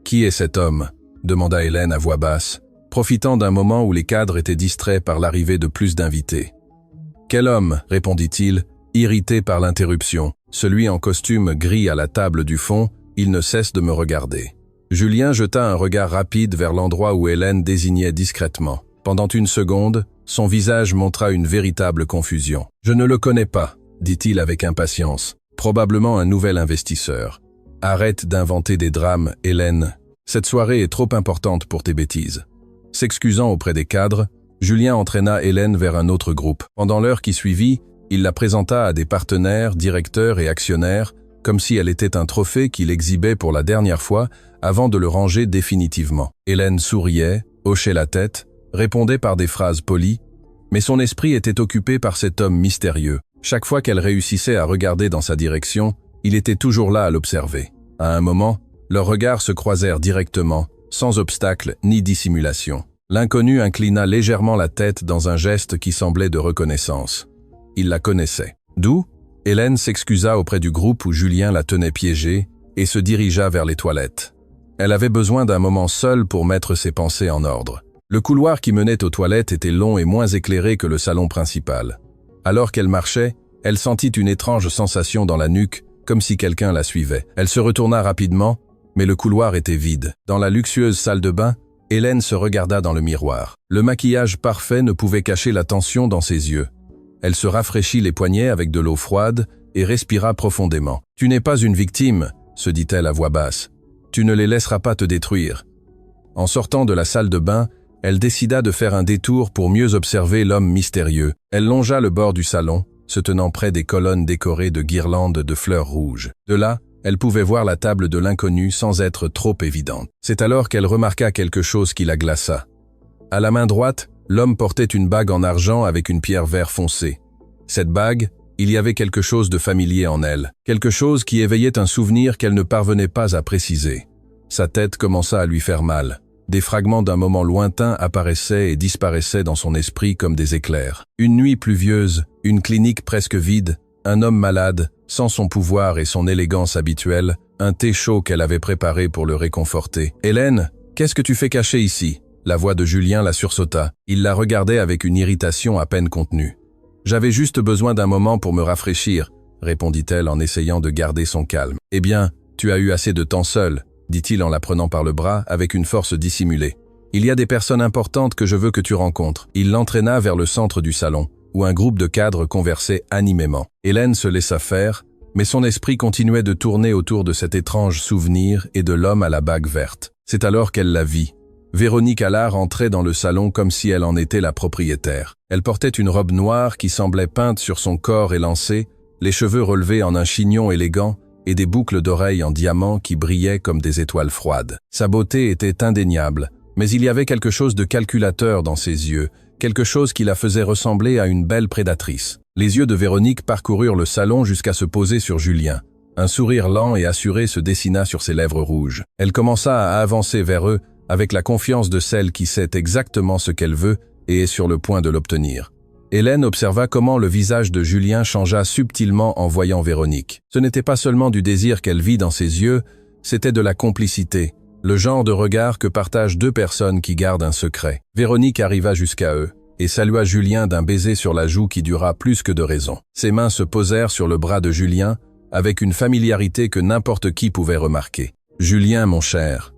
A: qui est cet homme ?» demanda Hélène à voix basse, profitant d'un moment où les cadres étaient distraits par l'arrivée de plus d'invités. « Quel homme ?» répondit-il, irrité par l'interruption. Celui en costume gris à la table du fond, il ne cesse de me regarder. Julien jeta un regard rapide vers l'endroit où Hélène désignait discrètement. Pendant une seconde, son visage montra une véritable confusion. « Je ne le connais pas », dit-il avec impatience. « Probablement un nouvel investisseur. Arrête d'inventer des drames, Hélène. Cette soirée est trop importante pour tes bêtises. » S'excusant auprès des cadres, Julien entraîna Hélène vers un autre groupe. Pendant l'heure qui suivit, il la présenta à des partenaires, directeurs et actionnaires, comme si elle était un trophée qu'il exhibait pour la dernière fois avant de le ranger définitivement. Hélène souriait, hochait la tête, répondait par des phrases polies, mais son esprit était occupé par cet homme mystérieux. Chaque fois qu'elle réussissait à regarder dans sa direction, il était toujours là à l'observer. À un moment, leurs regards se croisèrent directement, sans obstacle ni dissimulation. L'inconnu inclina légèrement la tête dans un geste qui semblait de reconnaissance. Il la connaissait. D'où? Hélène s'excusa auprès du groupe où Julien la tenait piégée et se dirigea vers les toilettes. Elle avait besoin d'un moment seul pour mettre ses pensées en ordre. Le couloir qui menait aux toilettes était long et moins éclairé que le salon principal. Alors qu'elle marchait, elle sentit une étrange sensation dans la nuque, comme si quelqu'un la suivait. Elle se retourna rapidement, mais le couloir était vide. Dans la luxueuse salle de bain, Hélène se regarda dans le miroir. Le maquillage parfait ne pouvait cacher la tension dans ses yeux. Elle se rafraîchit les poignets avec de l'eau froide et respira profondément. « Tu n'es pas une victime », se dit-elle à voix basse. « Tu ne les laisseras pas te détruire. » En sortant de la salle de bain, elle décida de faire un détour pour mieux observer l'homme mystérieux. Elle longea le bord du salon, se tenant près des colonnes décorées de guirlandes de fleurs rouges. De là, elle pouvait voir la table de l'inconnu sans être trop évidente. C'est alors qu'elle remarqua quelque chose qui la glaça. À la main droite, l'homme portait une bague en argent avec une pierre vert foncé. Cette bague, il y avait quelque chose de familier en elle, quelque chose qui éveillait un souvenir qu'elle ne parvenait pas à préciser. Sa tête commença à lui faire mal. Des fragments d'un moment lointain apparaissaient et disparaissaient dans son esprit comme des éclairs. Une nuit pluvieuse, une clinique presque vide, un homme malade, sans son pouvoir et son élégance habituelle, un thé chaud qu'elle avait préparé pour le réconforter. « Hélène, qu'est-ce que tu fais cacher ici ?» La voix de Julien la sursauta. Il la regardait avec une irritation à peine contenue. « J'avais juste besoin d'un moment pour me rafraîchir, » répondit-elle en essayant de garder son calme. « Eh bien, tu as eu assez de temps seul, » dit-il en la prenant par le bras avec une force dissimulée. « Il y a des personnes importantes que je veux que tu rencontres. » Il l'entraîna vers le centre du salon, où un groupe de cadres conversait animément. Hélène se laissa faire, mais son esprit continuait de tourner autour de cet étrange souvenir et de l'homme à la bague verte. C'est alors qu'elle la vit. Véronique Allard entrait dans le salon comme si elle en était la propriétaire. Elle portait une robe noire qui semblait peinte sur son corps élancé, les cheveux relevés en un chignon élégant et des boucles d'oreilles en diamant qui brillaient comme des étoiles froides. Sa beauté était indéniable, mais il y avait quelque chose de calculateur dans ses yeux, quelque chose qui la faisait ressembler à une belle prédatrice. Les yeux de Véronique parcoururent le salon jusqu'à se poser sur Julien. Un sourire lent et assuré se dessina sur ses lèvres rouges. Elle commença à avancer vers eux, avec la confiance de celle qui sait exactement ce qu'elle veut et est sur le point de l'obtenir. Hélène observa comment le visage de Julien changea subtilement en voyant Véronique. Ce n'était pas seulement du désir qu'elle vit dans ses yeux, c'était de la complicité, le genre de regard que partagent deux personnes qui gardent un secret. Véronique arriva jusqu'à eux et salua Julien d'un baiser sur la joue qui dura plus que de raison. Ses mains se posèrent sur le bras de Julien avec une familiarité que n'importe qui pouvait remarquer. « Julien, mon cher »,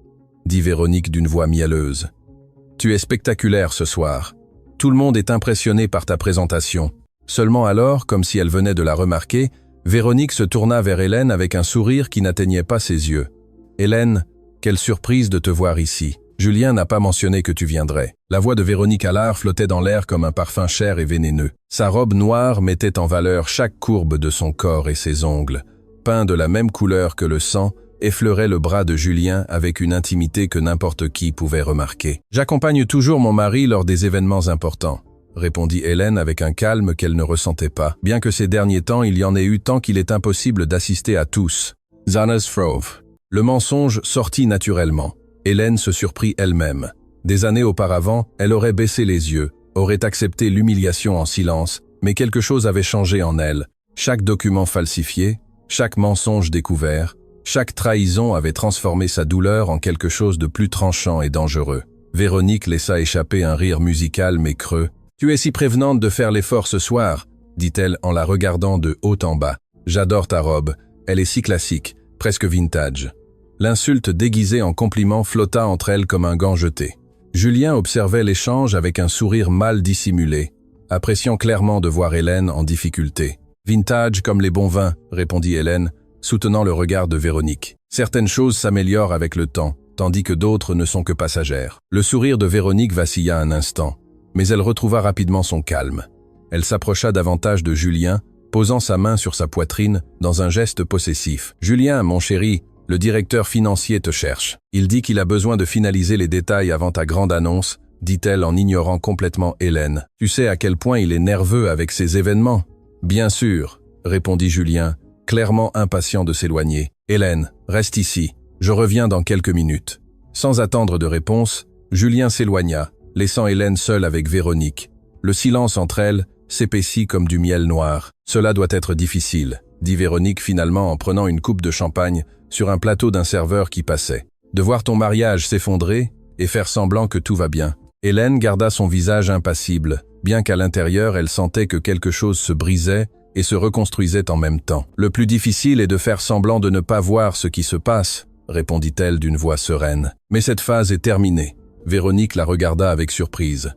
A: dit Véronique d'une voix mielleuse. « Tu es spectaculaire ce soir. Tout le monde est impressionné par ta présentation. » Seulement alors, comme si elle venait de la remarquer, Véronique se tourna vers Hélène avec un sourire qui n'atteignait pas ses yeux. « Hélène, quelle surprise de te voir ici. Julien n'a pas mentionné que tu viendrais. » La voix de Véronique Allard flottait dans l'air comme un parfum cher et vénéneux. Sa robe noire mettait en valeur chaque courbe de son corps et ses ongles. Peints de la même couleur que le sang, effleurait le bras de Julien avec une intimité que n'importe qui pouvait remarquer. « J'accompagne toujours mon mari lors des événements importants, » répondit Hélène avec un calme qu'elle ne ressentait pas, bien que ces derniers temps il y en ait eu tant qu'il est impossible d'assister à tous. Zana's Frove. Le mensonge sortit naturellement. Hélène se surprit elle-même. Des années auparavant, elle aurait baissé les yeux, aurait accepté l'humiliation en silence, mais quelque chose avait changé en elle. Chaque document falsifié, chaque mensonge découvert, chaque trahison avait transformé sa douleur en quelque chose de plus tranchant et dangereux. Véronique laissa échapper un rire musical mais creux. « Tu es si prévenante de faire l'effort ce soir, » dit-elle en la regardant de haut en bas. « J'adore ta robe, elle est si classique, presque vintage. » L'insulte déguisée en compliment flotta entre elles comme un gant jeté. Julien observait l'échange avec un sourire mal dissimulé, appréciant clairement de voir Hélène en difficulté. « Vintage comme les bons vins, » répondit Hélène, soutenant le regard de Véronique. « Certaines choses s'améliorent avec le temps, tandis que d'autres ne sont que passagères. » Le sourire de Véronique vacilla un instant, mais elle retrouva rapidement son calme. Elle s'approcha davantage de Julien, posant sa main sur sa poitrine dans un geste possessif. « Julien, mon chéri, le directeur financier te cherche. Il dit qu'il a besoin de finaliser les détails avant ta grande annonce, » dit-elle en ignorant complètement Hélène. « Tu sais à quel point il est nerveux avec ces événements ?»« Bien sûr, » répondit Julien, clairement impatient de s'éloigner. « Hélène, reste ici, je reviens dans quelques minutes. » Sans attendre de réponse, Julien s'éloigna, laissant Hélène seule avec Véronique. Le silence entre elles s'épaissit comme du miel noir. « Cela doit être difficile, » dit Véronique finalement en prenant une coupe de champagne sur un plateau d'un serveur qui passait. « De voir ton mariage s'effondrer et faire semblant que tout va bien. » Hélène garda son visage impassible, bien qu'à l'intérieur elle sentait que quelque chose se brisait et se reconstruisait en même temps. « Le plus difficile est de faire semblant de ne pas voir ce qui se passe, » répondit-elle d'une voix sereine. « Mais cette phase est terminée. » Véronique la regarda avec surprise.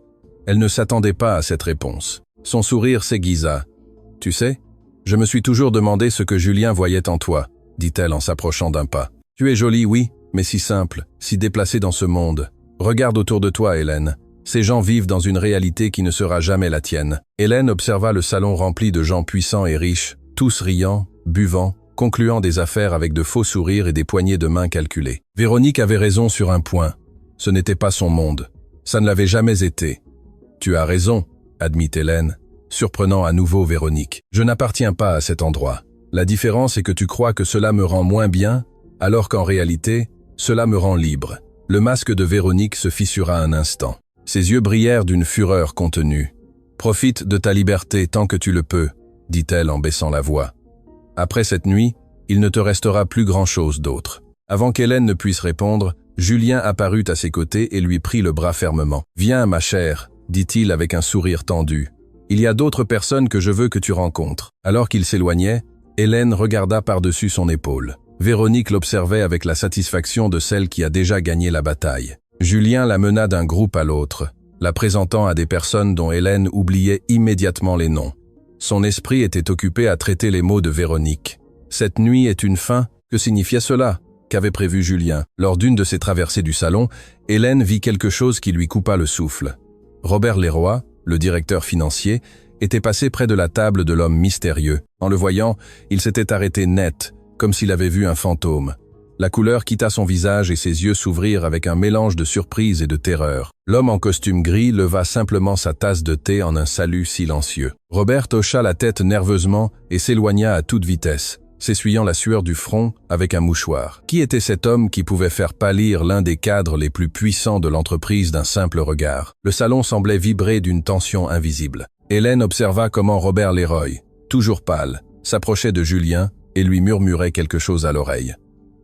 A: Elle ne s'attendait pas à cette réponse. Son sourire s'aiguisa. « Tu sais, je me suis toujours demandé ce que Julien voyait en toi, » dit-elle en s'approchant d'un pas. « Tu es jolie, oui, mais si simple, si déplacée dans ce monde. Regarde autour de toi, Hélène. Ces gens vivent dans une réalité qui ne sera jamais la tienne. » Hélène observa le salon rempli de gens puissants et riches, tous riant, buvant, concluant des affaires avec de faux sourires et des poignées de main calculées. Véronique avait raison sur un point. Ce n'était pas son monde. Ça ne l'avait jamais été. « Tu as raison, » admit Hélène, surprenant à nouveau Véronique. « Je n'appartiens pas à cet endroit. La différence est que tu crois que cela me rend moins bien, alors qu'en réalité, cela me rend libre. » Le masque de Véronique se fissura un instant. Ses yeux brillèrent d'une fureur contenue. « Profite de ta liberté tant que tu le peux, » dit-elle en baissant la voix. « Après cette nuit, il ne te restera plus grand-chose d'autre. » Avant qu'Hélène ne puisse répondre, Julien apparut à ses côtés et lui prit le bras fermement. « Viens, ma chère, » dit-il avec un sourire tendu. « Il y a d'autres personnes que je veux que tu rencontres. » Alors qu'il s'éloignait, Hélène regarda par-dessus son épaule. Véronique l'observait avec la satisfaction de celle qui a déjà gagné la bataille. Julien la mena d'un groupe à l'autre, la présentant à des personnes dont Hélène oubliait immédiatement les noms. Son esprit était occupé à traiter les mots de Véronique. « Cette nuit est une fin ?» Que signifiait cela? qu'avait prévu Julien. Lors d'une de ses traversées du salon, Hélène vit quelque chose qui lui coupa le souffle. Robert Leroy, le directeur financier, était passé près de la table de l'homme mystérieux. En le voyant, il s'était arrêté net, comme s'il avait vu un fantôme. La couleur quitta son visage et ses yeux s'ouvrirent avec un mélange de surprise et de terreur. L'homme en costume gris leva simplement sa tasse de thé en un salut silencieux. Robert hocha la tête nerveusement et s'éloigna à toute vitesse, s'essuyant la sueur du front avec un mouchoir. Qui était cet homme qui pouvait faire pâlir l'un des cadres les plus puissants de l'entreprise d'un simple regard? Le salon semblait vibrer d'une tension invisible. Hélène observa comment Robert Leroy, toujours pâle, s'approchait de Julien et lui murmurait quelque chose à l'oreille.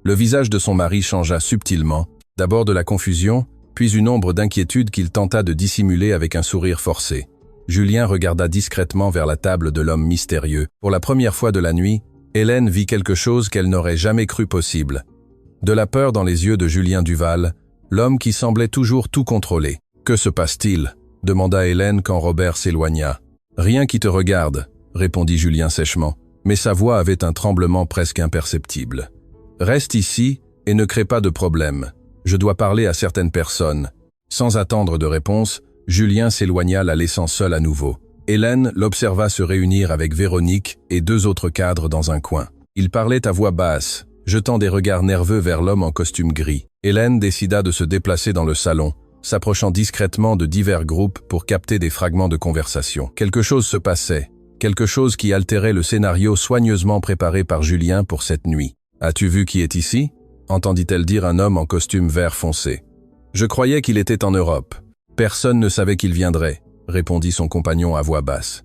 A: Le visage de son mari changea subtilement, d'abord de la confusion, puis une ombre d'inquiétude qu'il tenta de dissimuler avec un sourire forcé. Julien regarda discrètement vers la table de l'homme mystérieux. Pour la première fois de la nuit, Hélène vit quelque chose qu'elle n'aurait jamais cru possible. De la peur dans les yeux de Julien Duval, l'homme qui semblait toujours tout contrôler. « Que se passe-t-il » demanda Hélène quand Robert s'éloigna. « Rien qui te regarde » répondit Julien sèchement, mais sa voix avait un tremblement presque imperceptible. « Reste ici et ne crée pas de problème. Je dois parler à certaines personnes. » Sans attendre de réponse, Julien s'éloigna, la laissant seule à nouveau. Hélène l'observa se réunir avec Véronique et deux autres cadres dans un coin. Ils parlaient à voix basse, jetant des regards nerveux vers l'homme en costume gris. Hélène décida de se déplacer dans le salon, s'approchant discrètement de divers groupes pour capter des fragments de conversation. Quelque chose se passait, quelque chose qui altérait le scénario soigneusement préparé par Julien pour cette nuit. « As-tu vu qui est ici ?» entendit-elle dire un homme en costume vert foncé. « Je croyais qu'il était en Europe. Personne ne savait qu'il viendrait, » répondit son compagnon à voix basse.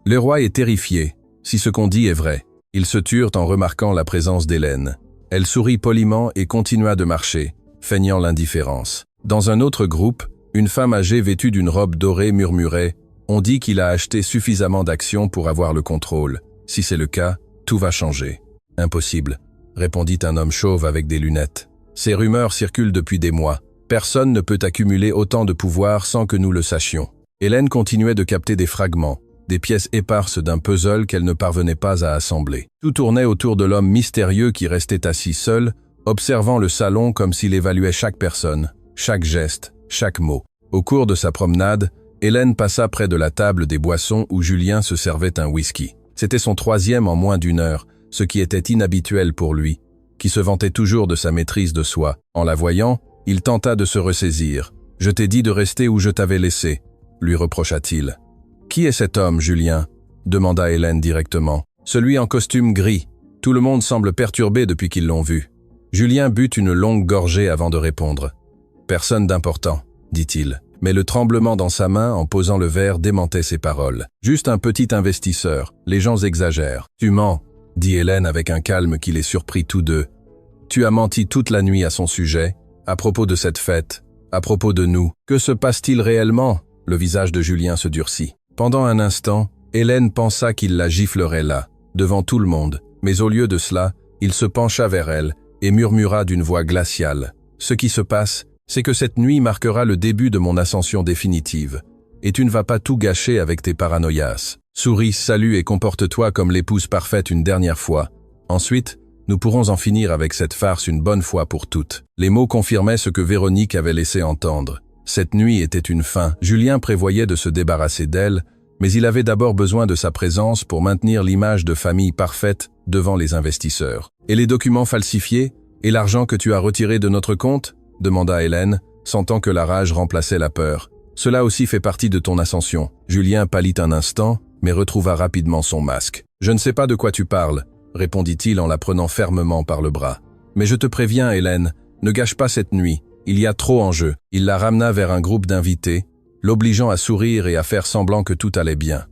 A: Leroy est terrifié, si ce qu'on dit est vrai. Ils se turent en remarquant la présence d'Hélène. Elle sourit poliment et continua de marcher, feignant l'indifférence. Dans un autre groupe, une femme âgée vêtue d'une robe dorée murmurait « On dit qu'il a acheté suffisamment d'actions pour avoir le contrôle. Si c'est le cas, tout va changer. » « Impossible, » répondit un homme chauve avec des lunettes. « Ces rumeurs circulent depuis des mois. Personne ne peut accumuler autant de pouvoir sans que nous le sachions. » Hélène continuait de capter des fragments, des pièces éparses d'un puzzle qu'elle ne parvenait pas à assembler. Tout tournait autour de l'homme mystérieux qui restait assis seul, observant le salon comme s'il évaluait chaque personne, chaque geste, chaque mot. Au cours de sa promenade, Hélène passa près de la table des boissons où Julien se servait un whisky. C'était son troisième en moins d'une heure, ce qui était inhabituel pour lui, qui se vantait toujours de sa maîtrise de soi. En la voyant, il tenta de se ressaisir. « Je t'ai dit de rester où je t'avais laissé », lui reprocha-t-il. « Qui est cet homme, Julien ?» demanda Hélène directement. « Celui en costume gris. Tout le monde semble perturbé depuis qu'ils l'ont vu. » Julien but une longue gorgée avant de répondre. « Personne d'important, » dit-il. Mais le tremblement dans sa main en posant le verre démentait ses paroles. « Juste un petit investisseur. Les gens exagèrent. »« Tu mens, » dit Hélène avec un calme qui les surprit tous deux. « Tu as menti toute la nuit à son sujet, à propos de cette fête, à propos de nous. Que se passe-t-il réellement ?» Le visage de Julien se durcit. Pendant un instant, Hélène pensa qu'il la giflerait là, devant tout le monde, mais au lieu de cela, il se pencha vers elle et murmura d'une voix glaciale. « Ce qui se passe, c'est que cette nuit marquera le début de mon ascension définitive, et tu ne vas pas tout gâcher avec tes paranoïas. Souris, salue et comporte-toi comme l'épouse parfaite une dernière fois. Ensuite, nous pourrons en finir avec cette farce une bonne fois pour toutes. » Les mots confirmaient ce que Véronique avait laissé entendre. Cette nuit était une fin. Julien prévoyait de se débarrasser d'elle, mais il avait d'abord besoin de sa présence pour maintenir l'image de famille parfaite devant les investisseurs. « Et les documents falsifiés? Et l'argent que tu as retiré de notre compte ?» demanda Hélène, sentant que la rage remplaçait la peur. « Cela aussi fait partie de ton ascension. » Julien pâlit un instant, mais retrouva rapidement son masque. « Je ne sais pas de quoi tu parles, » répondit-il en la prenant fermement par le bras. « Mais je te préviens, Hélène, ne gâche pas cette nuit. Il y a trop en jeu. » Il la ramena vers un groupe d'invités, l'obligeant à sourire et à faire semblant que tout allait bien.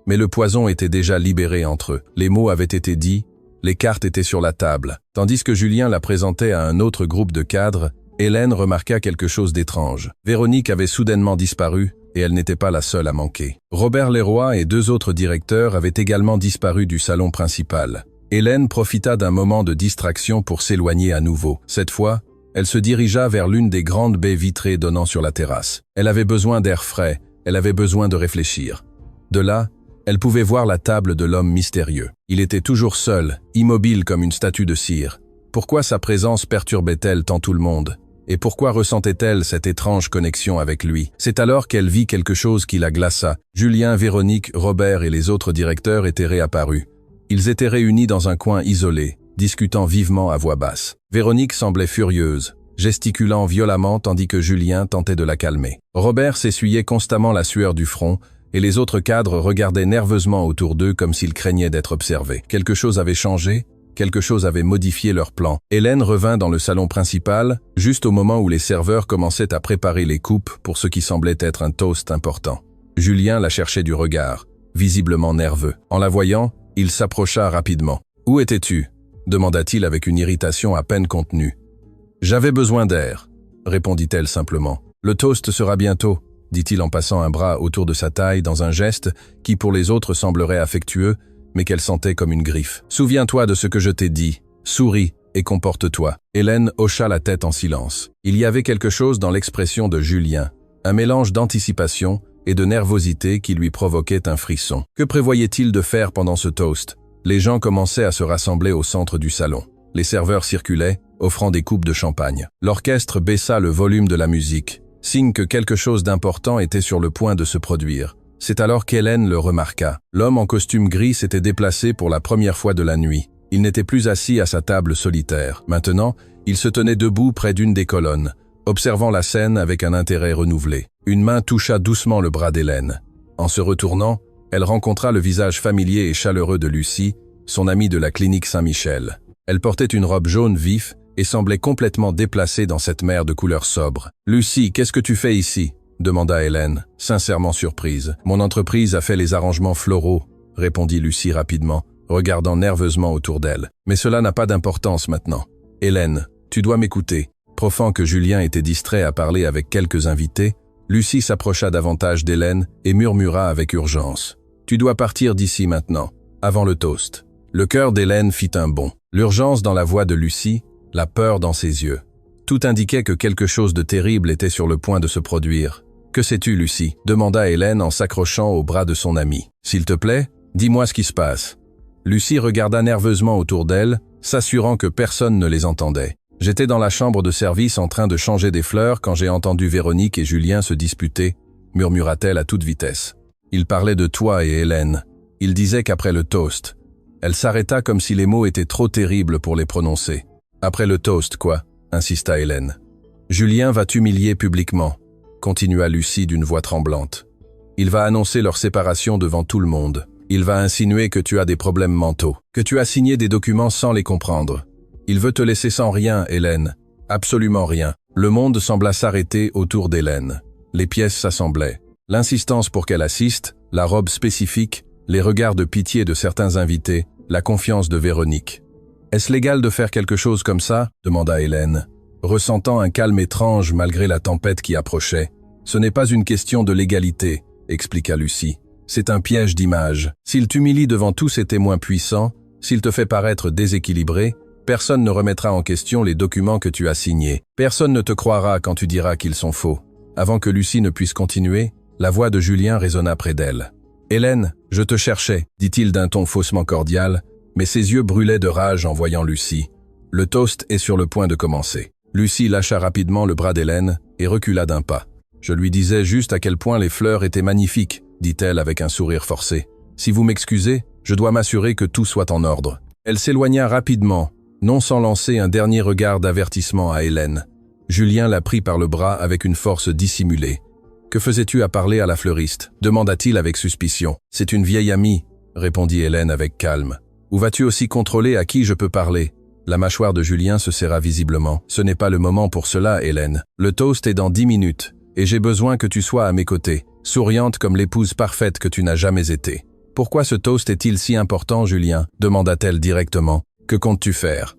A: Mais le poison était déjà libéré entre eux. Les mots avaient été dits, les cartes étaient sur la table. Tandis que Julien la présentait à un autre groupe de cadres, Hélène remarqua quelque chose d'étrange. Véronique avait soudainement disparu, et elle n'était pas la seule à manquer. Robert Leroy et deux autres directeurs avaient également disparu du salon principal. Hélène profita d'un moment de distraction pour s'éloigner à nouveau. Cette fois, elle se dirigea vers l'une des grandes baies vitrées donnant sur la terrasse. Elle avait besoin d'air frais, elle avait besoin de réfléchir. De là, elle pouvait voir la table de l'homme mystérieux. Il était toujours seul, immobile comme une statue de cire, Pourquoi sa présence perturbait-elle tant tout le monde? Et pourquoi ressentait-elle cette étrange connexion avec lui? C'est alors qu'elle vit quelque chose qui la glaça. Julien, Véronique, Robert et les autres directeurs étaient réapparus. Ils étaient réunis dans un coin isolé, discutant vivement à voix basse. Véronique semblait furieuse, gesticulant violemment tandis que Julien tentait de la calmer. Robert s'essuyait constamment la sueur du front, et les autres cadres regardaient nerveusement autour d'eux comme s'ils craignaient d'être observés. Quelque chose avait changé? Quelque chose avait modifié leur plan. Hélène revint dans le salon principal, juste au moment où les serveurs commençaient à préparer les coupes pour ce qui semblait être un toast important. Julien la cherchait du regard, visiblement nerveux. En la voyant, il s'approcha rapidement. « Où étais-tu » demanda-t-il avec une irritation à peine contenue. « J'avais besoin d'air » répondit-elle simplement. « Le toast sera bientôt » dit-il en passant un bras autour de sa taille dans un geste qui pour les autres semblerait affectueux, mais qu'elle sentait comme une griffe. « Souviens-toi de ce que je t'ai dit. Souris et comporte-toi. » Hélène hocha la tête en silence. Il y avait quelque chose dans l'expression de Julien, un mélange d'anticipation et de nervosité qui lui provoquait un frisson. Que prévoyait-il de faire pendant ce toast? Les gens commençaient à se rassembler au centre du salon. Les serveurs circulaient, offrant des coupes de champagne. L'orchestre baissa le volume de la musique, signe que quelque chose d'important était sur le point de se produire. C'est alors qu'Hélène le remarqua. L'homme en costume gris s'était déplacé pour la première fois de la nuit. Il n'était plus assis à sa table solitaire. Maintenant, il se tenait debout près d'une des colonnes, observant la scène avec un intérêt renouvelé. Une main toucha doucement le bras d'Hélène. En se retournant, elle rencontra le visage familier et chaleureux de Lucie, son amie de la clinique Saint-Michel. Elle portait une robe jaune vif et semblait complètement déplacée dans cette mer de couleurs sobres. « Lucie, qu'est-ce que tu fais ici ?» demanda Hélène, sincèrement surprise. « Mon entreprise a fait les arrangements floraux », répondit Lucie rapidement, regardant nerveusement autour d'elle. « Mais cela n'a pas d'importance maintenant. Hélène, tu dois m'écouter. » Profitant que Julien était distrait à parler avec quelques invités, Lucie s'approcha davantage d'Hélène et murmura avec urgence. « Tu dois partir d'ici maintenant, avant le toast. » Le cœur d'Hélène fit un bond. L'urgence dans la voix de Lucie, la peur dans ses yeux. Tout indiquait que quelque chose de terrible était sur le point de se produire. « Que sais-tu, Lucie » demanda Hélène en s'accrochant au bras de son amie. « S'il te plaît, dis-moi ce qui se passe. » Lucie regarda nerveusement autour d'elle, s'assurant que personne ne les entendait. « J'étais dans la chambre de service en train de changer des fleurs quand j'ai entendu Véronique et Julien se disputer, » murmura-t-elle à toute vitesse. « Ils parlaient de toi et Hélène. Ils disaient qu'après le toast. » Elle s'arrêta comme si les mots étaient trop terribles pour les prononcer. « Après le toast, quoi ?» insista Hélène. « Julien va t'humilier publiquement, » continua Lucie d'une voix tremblante. « Il va annoncer leur séparation devant tout le monde. Il va insinuer que tu as des problèmes mentaux, que tu as signé des documents sans les comprendre. Il veut te laisser sans rien, Hélène. Absolument rien. » Le monde sembla s'arrêter autour d'Hélène. Les pièces s'assemblaient. L'insistance pour qu'elle assiste, la robe spécifique, les regards de pitié de certains invités, la confiance de Véronique. « Est-ce légal de faire quelque chose comme ça ?» demanda Hélène, ressentant un calme étrange malgré la tempête qui approchait. « Ce n'est pas une question de légalité, » expliqua Lucie. « C'est un piège d'image. S'il t'humilie devant tous ces témoins puissants, s'il te fait paraître déséquilibré, personne ne remettra en question les documents que tu as signés. Personne ne te croira quand tu diras qu'ils sont faux. » Avant que Lucie ne puisse continuer, la voix de Julien résonna près d'elle. « Hélène, je te cherchais, » dit-il d'un ton faussement cordial, mais ses yeux brûlaient de rage en voyant Lucie. « Le toast est sur le point de commencer. » Lucie lâcha rapidement le bras d'Hélène et recula d'un pas. « Je lui disais juste à quel point les fleurs étaient magnifiques, » dit-elle avec un sourire forcé. « Si vous m'excusez, je dois m'assurer que tout soit en ordre. » Elle s'éloigna rapidement, non sans lancer un dernier regard d'avertissement à Hélène. Julien la prit par le bras avec une force dissimulée. « Que faisais-tu à parler à la fleuriste » demanda-t-il avec suspicion. « C'est une vieille amie, » répondit Hélène avec calme. « Ou vas-tu aussi contrôler à qui je peux parler ?» La mâchoire de Julien se serra visiblement. « Ce n'est pas le moment pour cela, Hélène. Le toast est dans 10 minutes, et j'ai besoin que tu sois à mes côtés, souriante comme l'épouse parfaite que tu n'as jamais été. »« Pourquoi ce toast est-il si important, Julien » demanda-t-elle directement. « Que comptes-tu faire ?»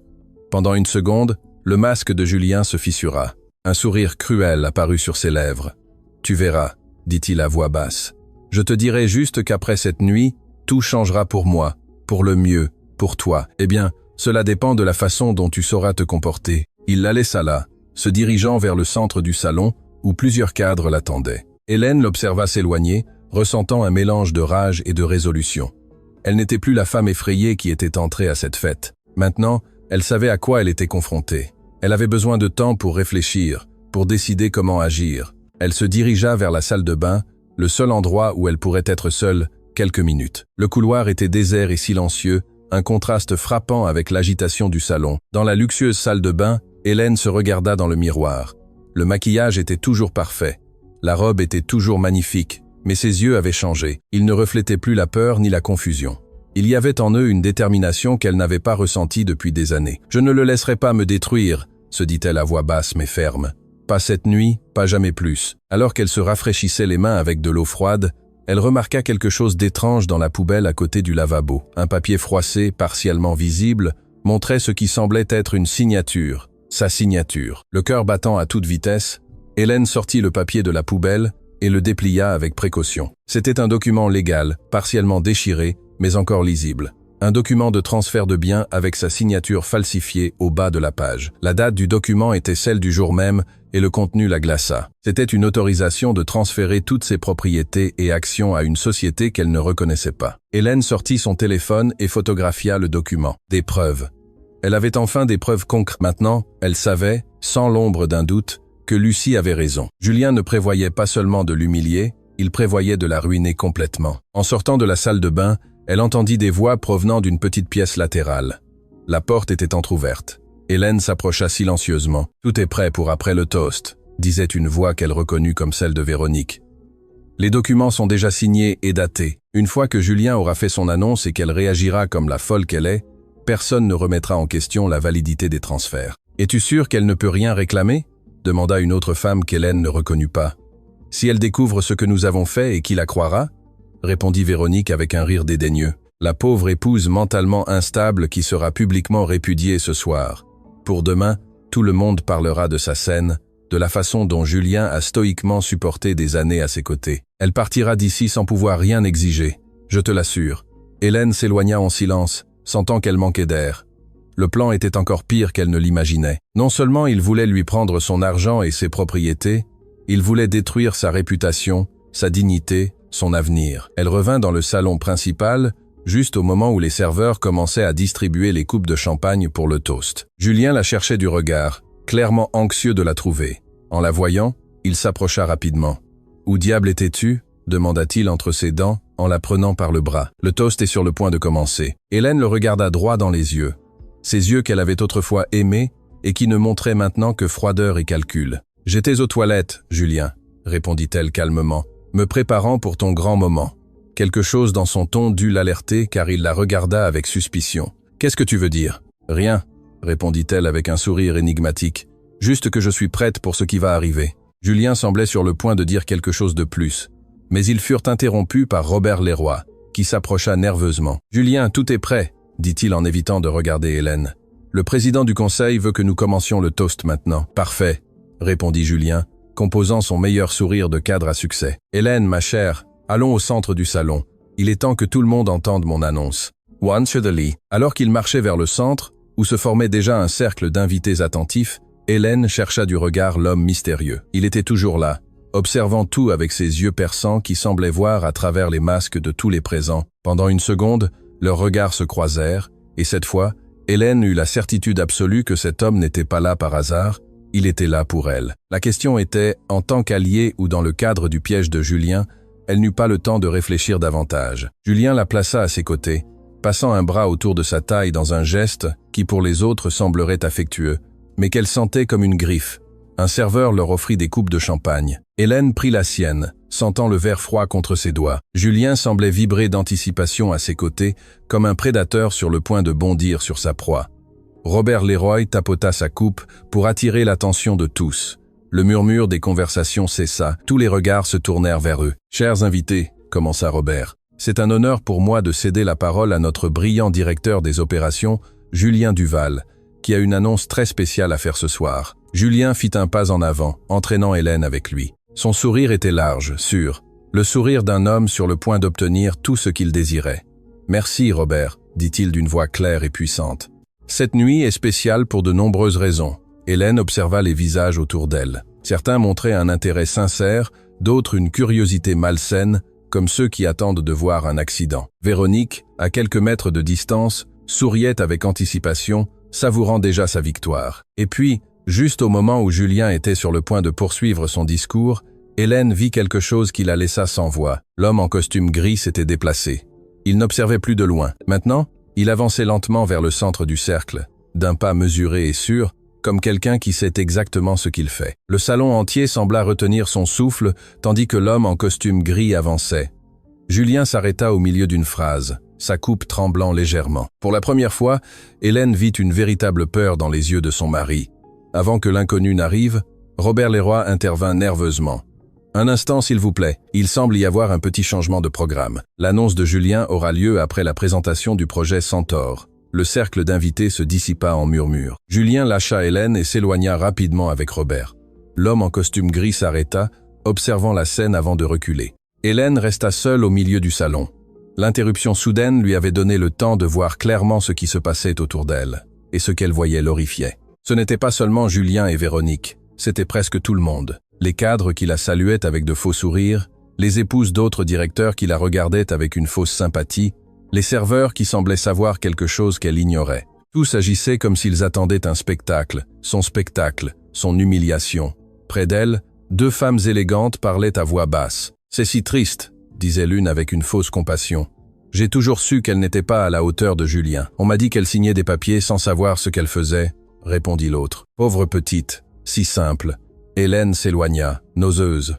A: Pendant une seconde, le masque de Julien se fissura. Un sourire cruel apparut sur ses lèvres. « Tu verras, » dit-il à voix basse. « Je te dirai juste qu'après cette nuit, tout changera pour moi, pour le mieux, pour toi. Eh bien, cela dépend de la façon dont tu sauras te comporter. » Il la laissa là, se dirigeant vers le centre du salon, où plusieurs cadres l'attendaient. Hélène l'observa s'éloigner, ressentant un mélange de rage et de résolution. Elle n'était plus la femme effrayée qui était entrée à cette fête. Maintenant, Elle savait à quoi elle était confrontée. Elle avait besoin de temps pour réfléchir, pour décider comment agir. Elle se dirigea vers la salle de bain, le seul endroit où elle pourrait être seule quelques minutes. Le couloir était désert et silencieux, un contraste frappant avec l'agitation du salon. Dans la luxueuse salle de bain, Hélène se regarda dans le miroir. Le maquillage était toujours parfait. La robe était toujours magnifique, mais ses yeux avaient changé. Ils ne reflétaient plus la peur ni la confusion. Il y avait en eux une détermination qu'elle n'avait pas ressentie depuis des années. « Je ne le laisserai pas me détruire », se dit-elle à voix basse mais ferme. « Pas cette nuit, pas jamais plus. » Alors qu'elle se rafraîchissait les mains avec de l'eau froide, elle remarqua quelque chose d'étrange dans la poubelle à côté du lavabo. Un papier froissé, partiellement visible, montrait ce qui semblait être une signature. Sa signature. Le cœur battant à toute vitesse, Hélène sortit le papier de la poubelle et le déplia avec précaution. C'était un document légal, partiellement déchiré, mais encore lisible. Un document de transfert de biens avec sa signature falsifiée au bas de la page. La date du document était celle du jour même et le contenu la glaça. C'était une autorisation de transférer toutes ses propriétés et actions à une société qu'elle ne reconnaissait pas. Hélène sortit son téléphone et photographia le document. Des preuves. Elle avait enfin des preuves concrètes. Maintenant, elle savait, sans l'ombre d'un doute, que Lucie avait raison. Julien ne prévoyait pas seulement de l'humilier, il prévoyait de la ruiner complètement. En sortant de la salle de bain, elle entendit des voix provenant d'une petite pièce latérale. La porte était entr'ouverte. Hélène s'approcha silencieusement. « Tout est prêt pour après le toast », disait une voix qu'elle reconnut comme celle de Véronique. « Les documents sont déjà signés et datés. Une fois que Julien aura fait son annonce et qu'elle réagira comme la folle qu'elle est, personne ne remettra en question la validité des transferts. »« Es-tu sûre qu'elle ne peut rien réclamer ?» demanda une autre femme qu'Hélène ne reconnut pas. « Si elle découvre ce que nous avons fait et qui la croira ?» répondit Véronique avec un rire dédaigneux. « La pauvre épouse mentalement instable qui sera publiquement répudiée ce soir. Pour demain, tout le monde parlera de sa scène, de la façon dont Julien a stoïquement supporté des années à ses côtés. Elle partira d'ici sans pouvoir rien exiger, je te l'assure. » Hélène s'éloigna en silence, sentant qu'elle manquait d'air. Le plan était encore pire qu'elle ne l'imaginait. Non seulement il voulait lui prendre son argent et ses propriétés, il voulait détruire sa réputation, sa dignité, son avenir. Elle revint dans le salon principal, juste au moment où les serveurs commençaient à distribuer les coupes de champagne pour le toast. Julien la cherchait du regard, clairement anxieux de la trouver. En la voyant, il s'approcha rapidement. « Où diable étais-tu » demanda-t-il entre ses dents, en la prenant par le bras. « Le toast est sur le point de commencer. » Hélène le regarda droit dans les yeux. Ces yeux qu'elle avait autrefois aimés et qui ne montraient maintenant que froideur et calcul. « J'étais aux toilettes, Julien, » répondit-elle calmement, me préparant pour ton grand moment. Quelque chose dans son ton dut l'alerter car il la regarda avec suspicion. « Qu'est-ce que tu veux dire ?»« Rien, » répondit-elle avec un sourire énigmatique. « Juste que je suis prête pour ce qui va arriver. » Julien semblait sur le point de dire quelque chose de plus, mais ils furent interrompus par Robert Leroy, qui s'approcha nerveusement. « Julien, tout est prêt, » dit-il en évitant de regarder Hélène. « Le président du conseil veut que nous commencions le toast maintenant. »« Parfait, » répondit Julien, composant son meilleur sourire de cadre à succès. « Hélène, ma chère, allons au centre du salon. Il est temps que tout le monde entende mon annonce. » Alors qu'il marchait vers le centre, où se formait déjà un cercle d'invités attentifs, Hélène chercha du regard l'homme mystérieux. Il était toujours là, observant tout avec ses yeux perçants qui semblaient voir à travers les masques de tous les présents. Pendant une seconde, leurs regards se croisèrent, et cette fois, Hélène eut la certitude absolue que cet homme n'était pas là par hasard, il était là pour elle. La question était, en tant qu'allié ou dans le cadre du piège de Julien, elle n'eut pas le temps de réfléchir davantage. Julien la plaça à ses côtés, passant un bras autour de sa taille dans un geste qui pour les autres semblerait affectueux, mais qu'elle sentait comme une griffe. Un serveur leur offrit des coupes de champagne. Hélène prit la sienne, sentant le verre froid contre ses doigts. Julien semblait vibrer d'anticipation à ses côtés, comme un prédateur sur le point de bondir sur sa proie. Robert Leroy tapota sa coupe pour attirer l'attention de tous. Le murmure des conversations cessa, tous les regards se tournèrent vers eux. « Chers invités », commença Robert, « c'est un honneur pour moi de céder la parole à notre brillant directeur des opérations, Julien Duval, qui a une annonce très spéciale à faire ce soir. » Julien fit un pas en avant, entraînant Hélène avec lui. Son sourire était large, sûr, le sourire d'un homme sur le point d'obtenir tout ce qu'il désirait. « Merci, Robert », dit-il d'une voix claire et puissante. Cette nuit est spéciale pour de nombreuses raisons. Hélène observa les visages autour d'elle. Certains montraient un intérêt sincère, d'autres une curiosité malsaine, comme ceux qui attendent de voir un accident. Véronique, à quelques mètres de distance, souriait avec anticipation, savourant déjà sa victoire. Et puis, juste au moment où Julien était sur le point de poursuivre son discours, Hélène vit quelque chose qui la laissa sans voix. L'homme en costume gris s'était déplacé. Il n'observait plus de loin. Maintenant, il avançait lentement vers le centre du cercle, d'un pas mesuré et sûr, comme quelqu'un qui sait exactement ce qu'il fait. Le salon entier sembla retenir son souffle, tandis que l'homme en costume gris avançait. Julien s'arrêta au milieu d'une phrase, sa coupe tremblant légèrement. Pour la première fois, Hélène vit une véritable peur dans les yeux de son mari. Avant que l'inconnu n'arrive, Robert Leroy intervint nerveusement. « Un instant, s'il vous plaît. Il semble y avoir un petit changement de programme. L'annonce de Julien aura lieu après la présentation du projet Centaure. » Le cercle d'invités se dissipa en murmures. Julien lâcha Hélène et s'éloigna rapidement avec Robert. L'homme en costume gris s'arrêta, observant la scène avant de reculer. Hélène resta seule au milieu du salon. L'interruption soudaine lui avait donné le temps de voir clairement ce qui se passait autour d'elle, et ce qu'elle voyait l'horrifiait. Ce n'était pas seulement Julien et Véronique, c'était presque tout le monde. Les cadres qui la saluaient avec de faux sourires, les épouses d'autres directeurs qui la regardaient avec une fausse sympathie, les serveurs qui semblaient savoir quelque chose qu'elle ignorait. Tous agissaient comme s'ils attendaient un spectacle, son humiliation. Près d'elle, deux femmes élégantes parlaient à voix basse. « C'est si triste », disait l'une avec une fausse compassion. « J'ai toujours su qu'elle n'était pas à la hauteur de Julien. On m'a dit qu'elle signait des papiers sans savoir ce qu'elle faisait, » répondit l'autre. « Pauvre petite, si simple. » Hélène s'éloigna, nauseuse.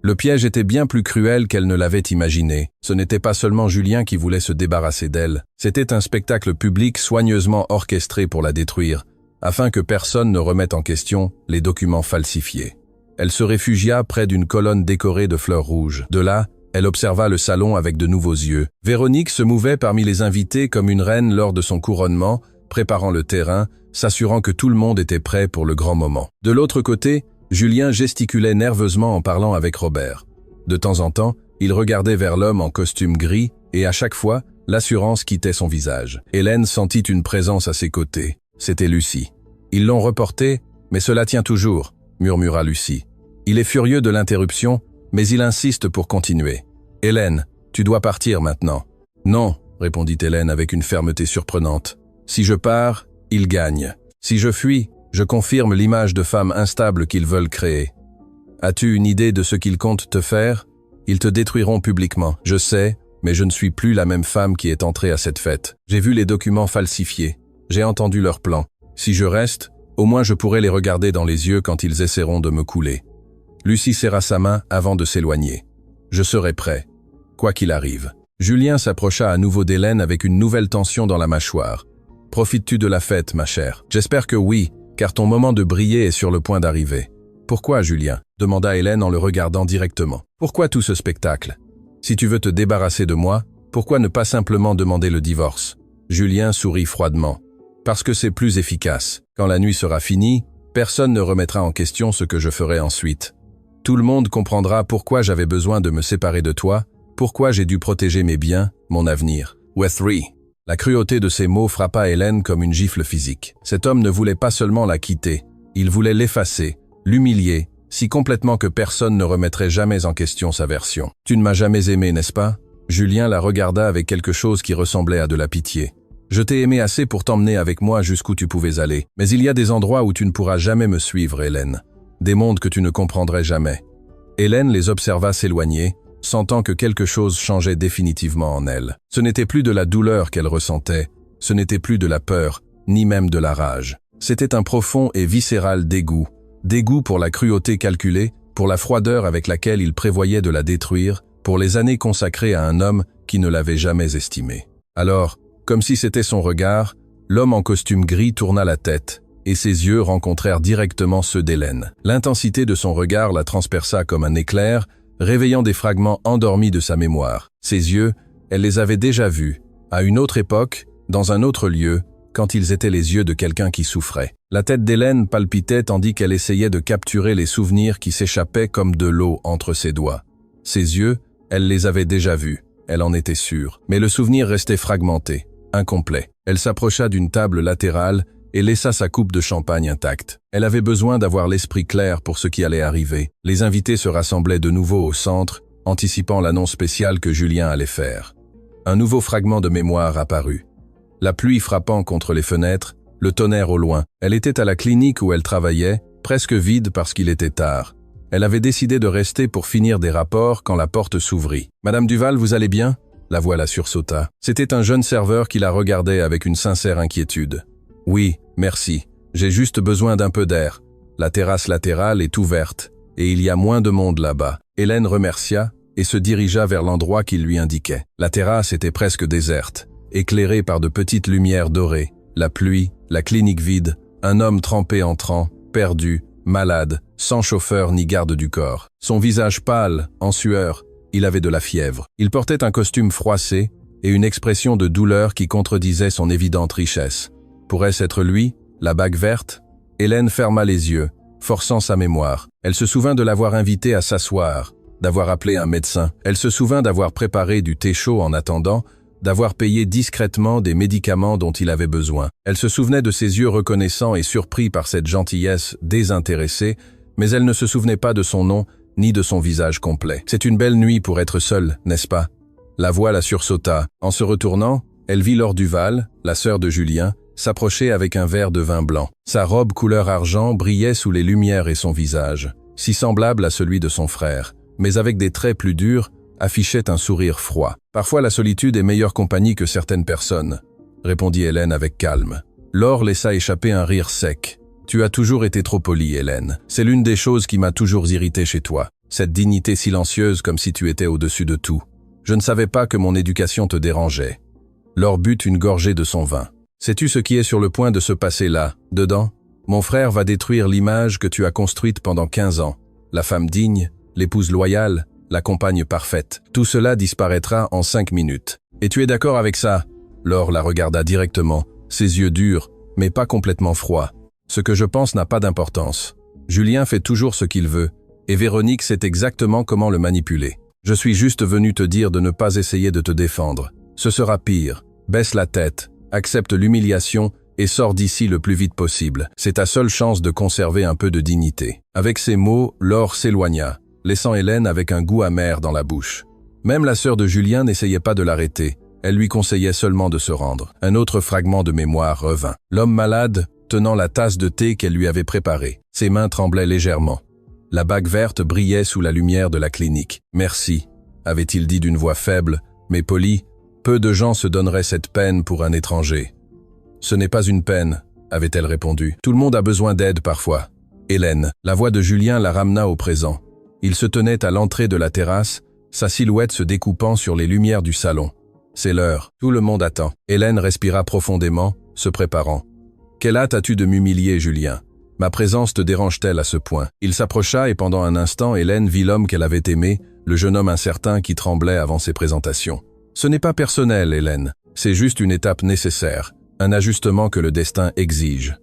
A: Le piège était bien plus cruel qu'elle ne l'avait imaginé. Ce n'était pas seulement Julien qui voulait se débarrasser d'elle. C'était un spectacle public soigneusement orchestré pour la détruire, afin que personne ne remette en question les documents falsifiés. Elle se réfugia près d'une colonne décorée de fleurs rouges. De là, elle observa le salon avec de nouveaux yeux. Véronique se mouvait parmi les invités comme une reine lors de son couronnement, préparant le terrain, s'assurant que tout le monde était prêt pour le grand moment. De l'autre côté, Julien gesticulait nerveusement en parlant avec Robert. De temps en temps, il regardait vers l'homme en costume gris et à chaque fois, l'assurance quittait son visage. Hélène sentit une présence à ses côtés. C'était Lucie. « Ils l'ont reporté, mais cela tient toujours », murmura Lucie. Il est furieux de l'interruption, mais il insiste pour continuer. « Hélène, tu dois partir maintenant. »« Non », répondit Hélène avec une fermeté surprenante. « Si je pars, ils gagnent. Si je fuis, je confirme l'image de femme instable qu'ils veulent créer. As-tu une idée de ce qu'ils comptent te faire? Ils te détruiront publiquement. Je sais, mais je ne suis plus la même femme qui est entrée à cette fête. J'ai vu les documents falsifiés. J'ai entendu leurs plans. Si je reste, au moins je pourrai les regarder dans les yeux quand ils essaieront de me couler. » Lucie serra sa main avant de s'éloigner. « Je serai prêt, quoi qu'il arrive. » Julien s'approcha à nouveau d'Hélène avec une nouvelle tension dans la mâchoire. « Profites-tu de la fête, ma chère? »« J'espère que oui, car ton moment de briller est sur le point d'arriver. »« Pourquoi, Julien ?» demanda Hélène en le regardant directement. « Pourquoi tout ce spectacle? Si tu veux te débarrasser de moi, pourquoi ne pas simplement demander le divorce ?» Julien sourit froidement. « Parce que c'est plus efficace. Quand la nuit sera finie, personne ne remettra en question ce que je ferai ensuite. Tout le monde comprendra pourquoi j'avais besoin de me séparer de toi, pourquoi j'ai dû protéger mes biens, mon avenir. Wethry. » La cruauté de ces mots frappa Hélène comme une gifle physique. Cet homme ne voulait pas seulement la quitter, il voulait l'effacer, l'humilier, si complètement que personne ne remettrait jamais en question sa version. « Tu ne m'as jamais aimé, n'est-ce pas ?» Julien la regarda avec quelque chose qui ressemblait à de la pitié. « Je t'ai aimé assez pour t'emmener avec moi jusqu'où tu pouvais aller. Mais il y a des endroits où tu ne pourras jamais me suivre, Hélène. Des mondes que tu ne comprendrais jamais. » Hélène les observa s'éloigner, sentant que quelque chose changeait définitivement en elle. Ce n'était plus de la douleur qu'elle ressentait, ce n'était plus de la peur, ni même de la rage. C'était un profond et viscéral dégoût. Dégoût pour la cruauté calculée, pour la froideur avec laquelle il prévoyait de la détruire, pour les années consacrées à un homme qui ne l'avait jamais estimée. Alors, comme si c'était son regard, l'homme en costume gris tourna la tête, et ses yeux rencontrèrent directement ceux d'Hélène. L'intensité de son regard la transperça comme un éclair, réveillant des fragments endormis de sa mémoire. Ses yeux, elle les avait déjà vus, à une autre époque, dans un autre lieu, quand ils étaient les yeux de quelqu'un qui souffrait. La tête d'Hélène palpitait tandis qu'elle essayait de capturer les souvenirs qui s'échappaient comme de l'eau entre ses doigts. Ses yeux, elle les avait déjà vus, elle en était sûre, mais le souvenir restait fragmenté, incomplet. Elle s'approcha d'une table latérale et laissa sa coupe de champagne intacte. Elle avait besoin d'avoir l'esprit clair pour ce qui allait arriver. Les invités se rassemblaient de nouveau au centre, anticipant l'annonce spéciale que Julien allait faire. Un nouveau fragment de mémoire apparut. La pluie frappant contre les fenêtres, le tonnerre au loin. Elle était à la clinique où elle travaillait, presque vide parce qu'il était tard. Elle avait décidé de rester pour finir des rapports quand la porte s'ouvrit. « Madame Duval, vous allez bien ?» La voix la sursauta. C'était un jeune serveur qui la regardait avec une sincère inquiétude. « Oui, merci. J'ai juste besoin d'un peu d'air. La terrasse latérale est ouverte, et il y a moins de monde là-bas. » Hélène remercia et se dirigea vers l'endroit qu'il lui indiquait. La terrasse était presque déserte, éclairée par de petites lumières dorées. La pluie, la clinique vide, un homme trempé entrant, perdu, malade, sans chauffeur ni garde du corps. Son visage pâle, en sueur, il avait de la fièvre. Il portait un costume froissé et une expression de douleur qui contredisait son évidente richesse. Pourrait-ce être lui, la bague verte? Hélène ferma les yeux, forçant sa mémoire. Elle se souvint de l'avoir invité à s'asseoir, d'avoir appelé un médecin. Elle se souvint d'avoir préparé du thé chaud en attendant, d'avoir payé discrètement des médicaments dont il avait besoin. Elle se souvenait de ses yeux reconnaissants et surpris par cette gentillesse désintéressée, mais elle ne se souvenait pas de son nom ni de son visage complet. « C'est une belle nuit pour être seule, n'est-ce pas ?» La voix la sursauta. En se retournant, elle vit Laure Duval, la sœur de Julien, s'approcher avec un verre de vin blanc. Sa robe couleur argent brillait sous les lumières et son visage, si semblable à celui de son frère, mais avec des traits plus durs, affichait un sourire froid. « Parfois la solitude est meilleure compagnie que certaines personnes, » répondit Hélène avec calme. Laure laissa échapper un rire sec. « Tu as toujours été trop polie, Hélène. C'est l'une des choses qui m'a toujours irrité chez toi. Cette dignité silencieuse comme si tu étais au-dessus de tout. Je ne savais pas que mon éducation te dérangeait. » Laure but une gorgée de son vin. « Sais-tu ce qui est sur le point de se passer là, dedans? Mon frère va détruire l'image que tu as construite pendant 15 ans. La femme digne, l'épouse loyale, la compagne parfaite. Tout cela disparaîtra en 5 minutes. Et tu es d'accord avec ça ?» Laure la regarda directement, ses yeux durs, mais pas complètement froids. « Ce que je pense n'a pas d'importance. Julien fait toujours ce qu'il veut, et Véronique sait exactement comment le manipuler. Je suis juste venu te dire de ne pas essayer de te défendre. Ce sera pire. Baisse la tête, accepte l'humiliation et sors d'ici le plus vite possible. C'est ta seule chance de conserver un peu de dignité. » Avec ces mots, Laure s'éloigna, laissant Hélène avec un goût amer dans la bouche. Même la sœur de Julien n'essayait pas de l'arrêter. Elle lui conseillait seulement de se rendre. Un autre fragment de mémoire revint. L'homme malade, tenant la tasse de thé qu'elle lui avait préparée. Ses mains tremblaient légèrement. La bague verte brillait sous la lumière de la clinique. « Merci », avait-il dit d'une voix faible, mais polie. Peu de gens se donneraient cette peine pour un étranger. « Ce n'est pas une peine », avait-elle répondu. « Tout le monde a besoin d'aide parfois. » Hélène, la voix de Julien la ramena au présent. Il se tenait à l'entrée de la terrasse, sa silhouette se découpant sur les lumières du salon. « C'est l'heure. Tout le monde attend. » Hélène respira profondément, se préparant. « Quelle hâte as-tu de m'humilier, Julien? Ma présence te dérange-t-elle à ce point ?» Il s'approcha et pendant un instant, Hélène vit l'homme qu'elle avait aimé, le jeune homme incertain qui tremblait avant ses présentations. « Ce n'est pas personnel, Hélène. C'est juste une étape nécessaire, un ajustement que le destin exige. »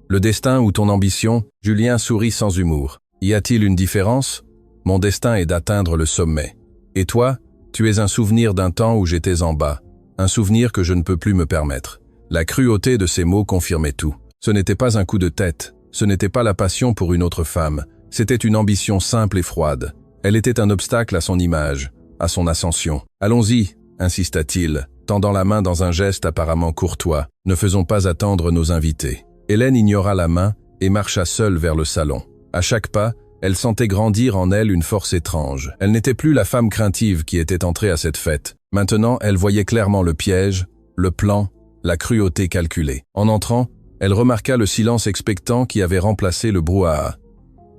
A: Le destin ou ton ambition? Julien sourit sans humour. Y a-t-il une différence? Mon destin est d'atteindre le sommet. Et toi, tu es un souvenir d'un temps où j'étais en bas, un souvenir que je ne peux plus me permettre. La cruauté de ces mots confirmait tout. Ce n'était pas un coup de tête, ce n'était pas la passion pour une autre femme, c'était une ambition simple et froide. Elle était un obstacle à son image, à son ascension. « Allons-y », insista-t-il, tendant la main dans un geste apparemment courtois. « Ne faisons pas attendre nos invités. » Hélène ignora la main et marcha seule vers le salon. À chaque pas, elle sentait grandir en elle une force étrange. Elle n'était plus la femme craintive qui était entrée à cette fête. Maintenant, elle voyait clairement le piège, le plan, la cruauté calculée. En entrant, elle remarqua le silence expectant qui avait remplacé le brouhaha.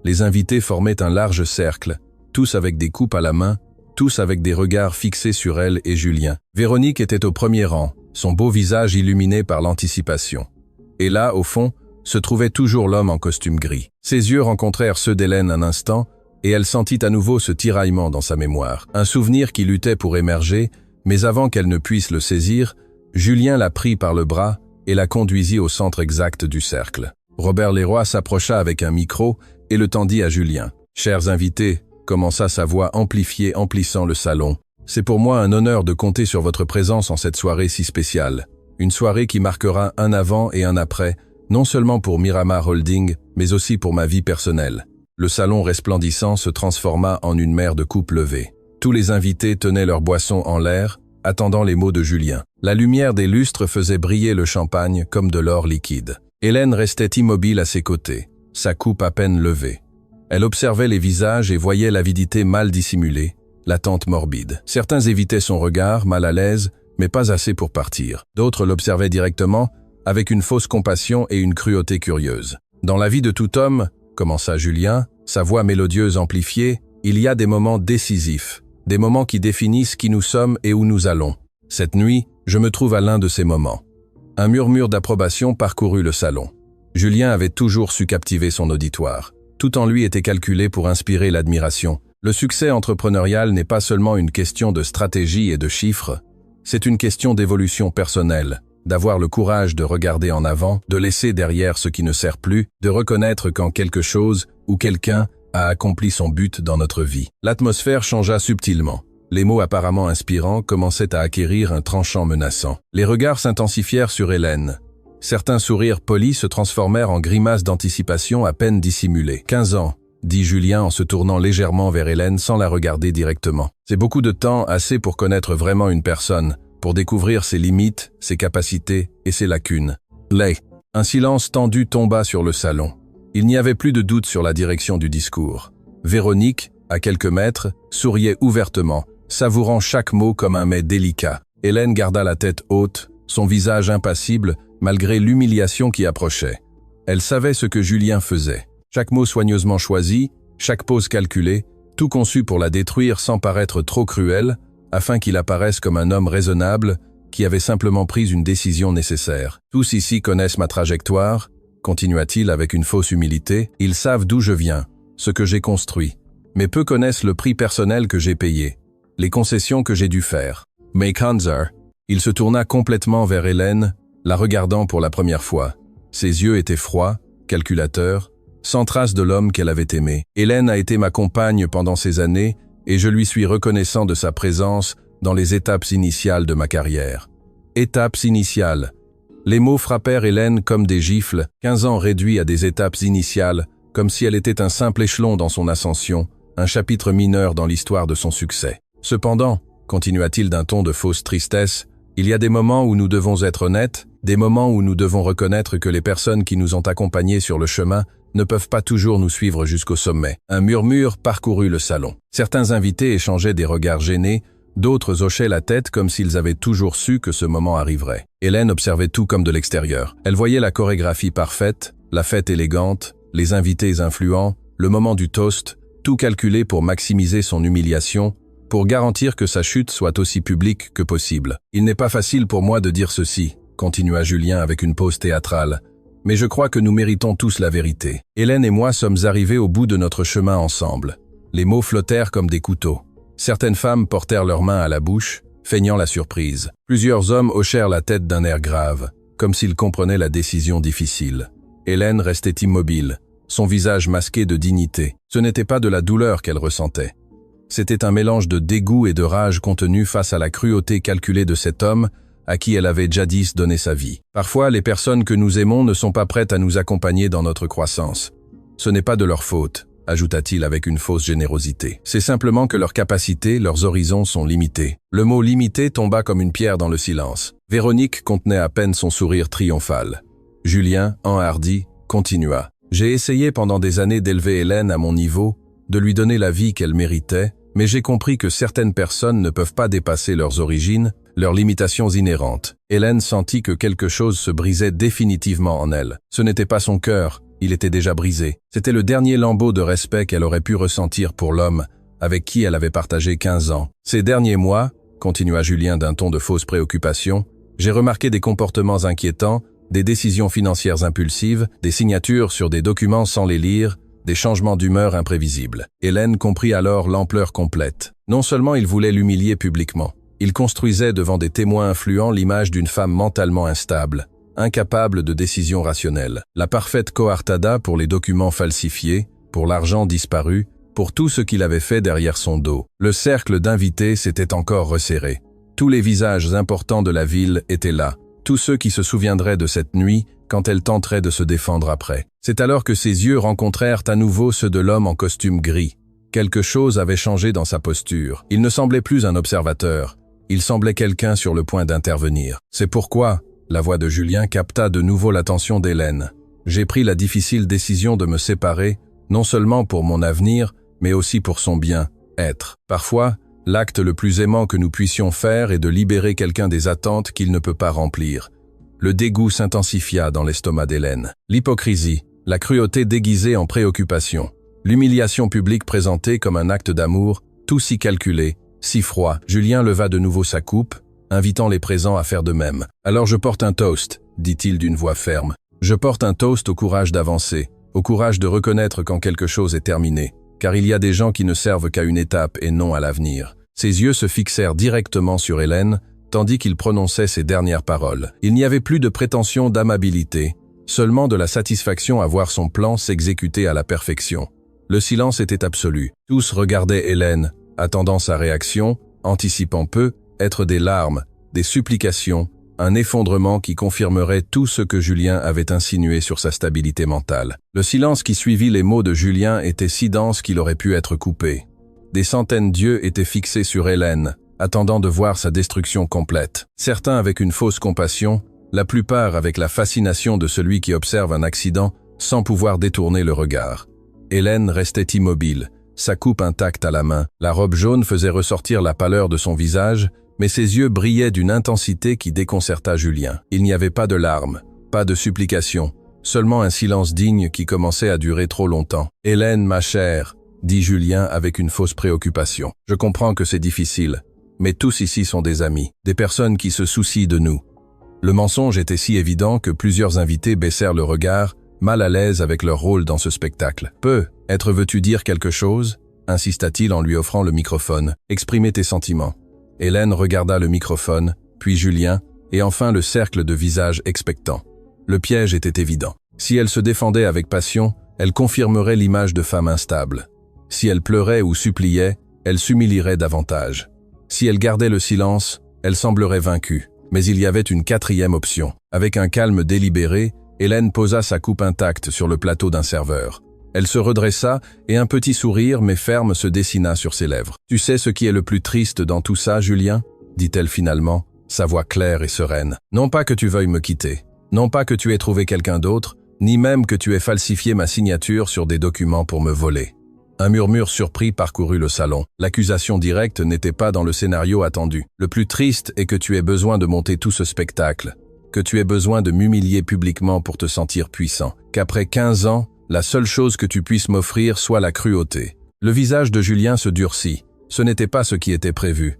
A: Les invités formaient un large cercle, tous avec des coupes à la main, tous avec des regards fixés sur elle et Julien. Véronique était au premier rang, son beau visage illuminé par l'anticipation. Et là, au fond, se trouvait toujours l'homme en costume gris. Ses yeux rencontrèrent ceux d'Hélène un instant, et elle sentit à nouveau ce tiraillement dans sa mémoire. Un souvenir qui luttait pour émerger, mais avant qu'elle ne puisse le saisir, Julien la prit par le bras et la conduisit au centre exact du cercle. Robert Leroy s'approcha avec un micro et le tendit à Julien. « Chers invités », commença sa voix amplifiée emplissant le salon, « c'est pour moi un honneur de compter sur votre présence en cette soirée si spéciale. Une soirée qui marquera un avant et un après, non seulement pour Miramar Holding, mais aussi pour ma vie personnelle. » Le salon resplendissant se transforma en une mer de coupes levées. Tous les invités tenaient leur boisson en l'air, attendant les mots de Julien. La lumière des lustres faisait briller le champagne comme de l'or liquide. Hélène restait immobile à ses côtés, sa coupe à peine levée. Elle observait les visages et voyait l'avidité mal dissimulée, l'attente morbide. Certains évitaient son regard, mal à l'aise, mais pas assez pour partir. D'autres l'observaient directement, avec une fausse compassion et une cruauté curieuse. Dans la vie de tout homme, commença Julien, sa voix mélodieuse amplifiée, il y a des moments décisifs, des moments qui définissent qui nous sommes et où nous allons. Cette nuit, je me trouve à l'un de ces moments. Un murmure d'approbation parcourut le salon. Julien avait toujours su captiver son auditoire. Tout en lui était calculé pour inspirer l'admiration. Le succès entrepreneurial n'est pas seulement une question de stratégie et de chiffres, c'est une question d'évolution personnelle, d'avoir le courage de regarder en avant, de laisser derrière ce qui ne sert plus, de reconnaître quand quelque chose ou quelqu'un a accompli son but dans notre vie. L'atmosphère changea subtilement. Les mots apparemment inspirants commençaient à acquérir un tranchant menaçant. Les regards s'intensifièrent sur Hélène. Certains sourires polis se transformèrent en grimaces d'anticipation à peine dissimulées. 15 ans, dit Julien en se tournant légèrement vers Hélène sans la regarder directement. C'est beaucoup de temps, assez pour connaître vraiment une personne, pour découvrir ses limites, ses capacités et ses lacunes. Un silence tendu tomba sur le salon. Il n'y avait plus de doute sur la direction du discours. Véronique, à quelques mètres, souriait ouvertement, savourant chaque mot comme un mets délicat. Hélène garda la tête haute, son visage impassible, malgré l'humiliation qui approchait. Elle savait ce que Julien faisait. Chaque mot soigneusement choisi, chaque pause calculée, tout conçu pour la détruire sans paraître trop cruel, afin qu'il apparaisse comme un homme raisonnable qui avait simplement pris une décision nécessaire. Tous ici connaissent ma trajectoire, continua-t-il avec une fausse humilité, ils savent d'où je viens, ce que j'ai construit, mais peu connaissent le prix personnel que j'ai payé, les concessions que j'ai dû faire. Mais Kanzer, il se tourna complètement vers Hélène, la regardant pour la première fois. Ses yeux étaient froids, calculateurs, sans trace de l'homme qu'elle avait aimé. Hélène a été ma compagne pendant ces années et je lui suis reconnaissant de sa présence dans les étapes initiales de ma carrière. Étapes initiales. Les mots frappèrent Hélène comme des gifles, 15 ans réduits à des étapes initiales, comme si elle était un simple échelon dans son ascension, un chapitre mineur dans l'histoire de son succès. Cependant, continua-t-il d'un ton de fausse tristesse, il y a des moments où nous devons être honnêtes, des moments où nous devons reconnaître que les personnes qui nous ont accompagnés sur le chemin ne peuvent pas toujours nous suivre jusqu'au sommet. Un murmure parcourut le salon. Certains invités échangeaient des regards gênés, d'autres hochaient la tête comme s'ils avaient toujours su que ce moment arriverait. Hélène observait tout comme de l'extérieur. Elle voyait la chorégraphie parfaite, la fête élégante, les invités influents, le moment du toast, tout calculé pour maximiser son humiliation, pour garantir que sa chute soit aussi publique que possible. « Il n'est pas facile pour moi de dire ceci », continua Julien avec une pause théâtrale, « mais je crois que nous méritons tous la vérité. Hélène et moi sommes arrivés au bout de notre chemin ensemble. Les mots flottèrent comme des couteaux. Certaines femmes portèrent leurs mains à la bouche, feignant la surprise. Plusieurs hommes hochèrent la tête d'un air grave, comme s'ils comprenaient la décision difficile. Hélène restait immobile, son visage masqué de dignité. Ce n'était pas de la douleur qu'elle ressentait. C'était un mélange de dégoût et de rage contenu face à la cruauté calculée de cet homme à qui elle avait jadis donné sa vie. Parfois, les personnes que nous aimons ne sont pas prêtes à nous accompagner dans notre croissance. Ce n'est pas de leur faute, ajouta-t-il avec une fausse générosité. C'est simplement que leurs capacités, leurs horizons sont limités. Le mot « limité » tomba comme une pierre dans le silence. Véronique contenait à peine son sourire triomphal. Julien, enhardi, continua. J'ai essayé pendant des années d'élever Hélène à mon niveau, de lui donner la vie qu'elle méritait, mais j'ai compris que certaines personnes ne peuvent pas dépasser leurs origines, leurs limitations inhérentes. Hélène sentit que quelque chose se brisait définitivement en elle. Ce n'était pas son cœur, il était déjà brisé. C'était le dernier lambeau de respect qu'elle aurait pu ressentir pour l'homme avec qui elle avait partagé 15 ans. Ces derniers mois, continua Julien d'un ton de fausse préoccupation, j'ai remarqué des comportements inquiétants, des décisions financières impulsives, des signatures sur des documents sans les lire, des changements d'humeur imprévisibles. Hélène comprit alors l'ampleur complète. Non seulement il voulait l'humilier publiquement, il construisait devant des témoins influents l'image d'une femme mentalement instable, incapable de décisions rationnelles. La parfaite coartada pour les documents falsifiés, pour l'argent disparu, pour tout ce qu'il avait fait derrière son dos. Le cercle d'invités s'était encore resserré. Tous les visages importants de la ville étaient là, tous ceux qui se souviendraient de cette nuit quand elle tenterait de se défendre après. C'est alors que ses yeux rencontrèrent à nouveau ceux de l'homme en costume gris. Quelque chose avait changé dans sa posture. Il ne semblait plus un observateur, Il semblait quelqu'un sur le point d'intervenir. C'est pourquoi la voix de Julien capta de nouveau l'attention d'Hélène. J'ai pris la difficile décision de me séparer, non seulement pour mon avenir, mais aussi pour son bien-être. Parfois, l'acte le plus aimant que nous puissions faire est de libérer quelqu'un des attentes qu'il ne peut pas remplir. Le dégoût s'intensifia dans l'estomac d'Hélène. L'hypocrisie, la cruauté déguisée en préoccupation, l'humiliation publique présentée comme un acte d'amour, tout si calculé, si froid. Julien leva de nouveau sa coupe, invitant les présents à faire de même. « Alors je porte un toast », dit-il d'une voix ferme. « Je porte un toast au courage d'avancer, au courage de reconnaître quand quelque chose est terminé, car il y a des gens qui ne servent qu'à une étape et non à l'avenir. » Ses yeux se fixèrent directement sur Hélène, tandis qu'il prononçait ces dernières paroles. Il n'y avait plus de prétention d'amabilité, seulement de la satisfaction à voir son plan s'exécuter à la perfection. Le silence était absolu. Tous regardaient Hélène, attendant sa réaction, anticipant peu, être des larmes, des supplications, un effondrement qui confirmerait tout ce que Julien avait insinué sur sa stabilité mentale. Le silence qui suivit les mots de Julien était si dense qu'il aurait pu être coupé. Des centaines d'yeux étaient fixés sur Hélène, attendant de voir sa destruction complète. Certains avec une fausse compassion, la plupart avec la fascination de celui qui observe un accident sans pouvoir détourner le regard. Hélène restait immobile, sa coupe intacte à la main. La robe jaune faisait ressortir la pâleur de son visage, mais ses yeux brillaient d'une intensité qui déconcerta Julien. Il n'y avait pas de larmes, pas de supplications, seulement un silence digne qui commençait à durer trop longtemps. « Hélène, ma chère », dit Julien avec une fausse préoccupation. « Je comprends que c'est difficile, mais tous ici sont des amis, des personnes qui se soucient de nous. » Le mensonge était si évident que plusieurs invités baissèrent le regard, mal à l'aise avec leur rôle dans ce spectacle. « Peut-être veux-tu dire quelque chose ?» insista-t-il en lui offrant le microphone. « Exprimez tes sentiments. » Hélène regarda le microphone, puis Julien, et enfin le cercle de visages expectants. Le piège était évident. Si elle se défendait avec passion, elle confirmerait l'image de femme instable. Si elle pleurait ou suppliait, elle s'humilierait davantage. Si elle gardait le silence, elle semblerait vaincue. Mais il y avait une quatrième option. Avec un calme délibéré, Hélène posa sa coupe intacte sur le plateau d'un serveur. Elle se redressa et un petit sourire mais ferme se dessina sur ses lèvres. « Tu sais ce qui est le plus triste dans tout ça, Julien ?» dit-elle finalement, sa voix claire et sereine. « Non pas que tu veuilles me quitter, non pas que tu aies trouvé quelqu'un d'autre, ni même que tu aies falsifié ma signature sur des documents pour me voler. » Un murmure surpris parcourut le salon. L'accusation directe n'était pas dans le scénario attendu. « Le plus triste est que tu aies besoin de monter tout ce spectacle, que tu aies besoin de m'humilier publiquement pour te sentir puissant, qu'après 15 ans, la seule chose que tu puisses m'offrir soit la cruauté. » Le visage de Julien se durcit. Ce n'était pas ce qui était prévu.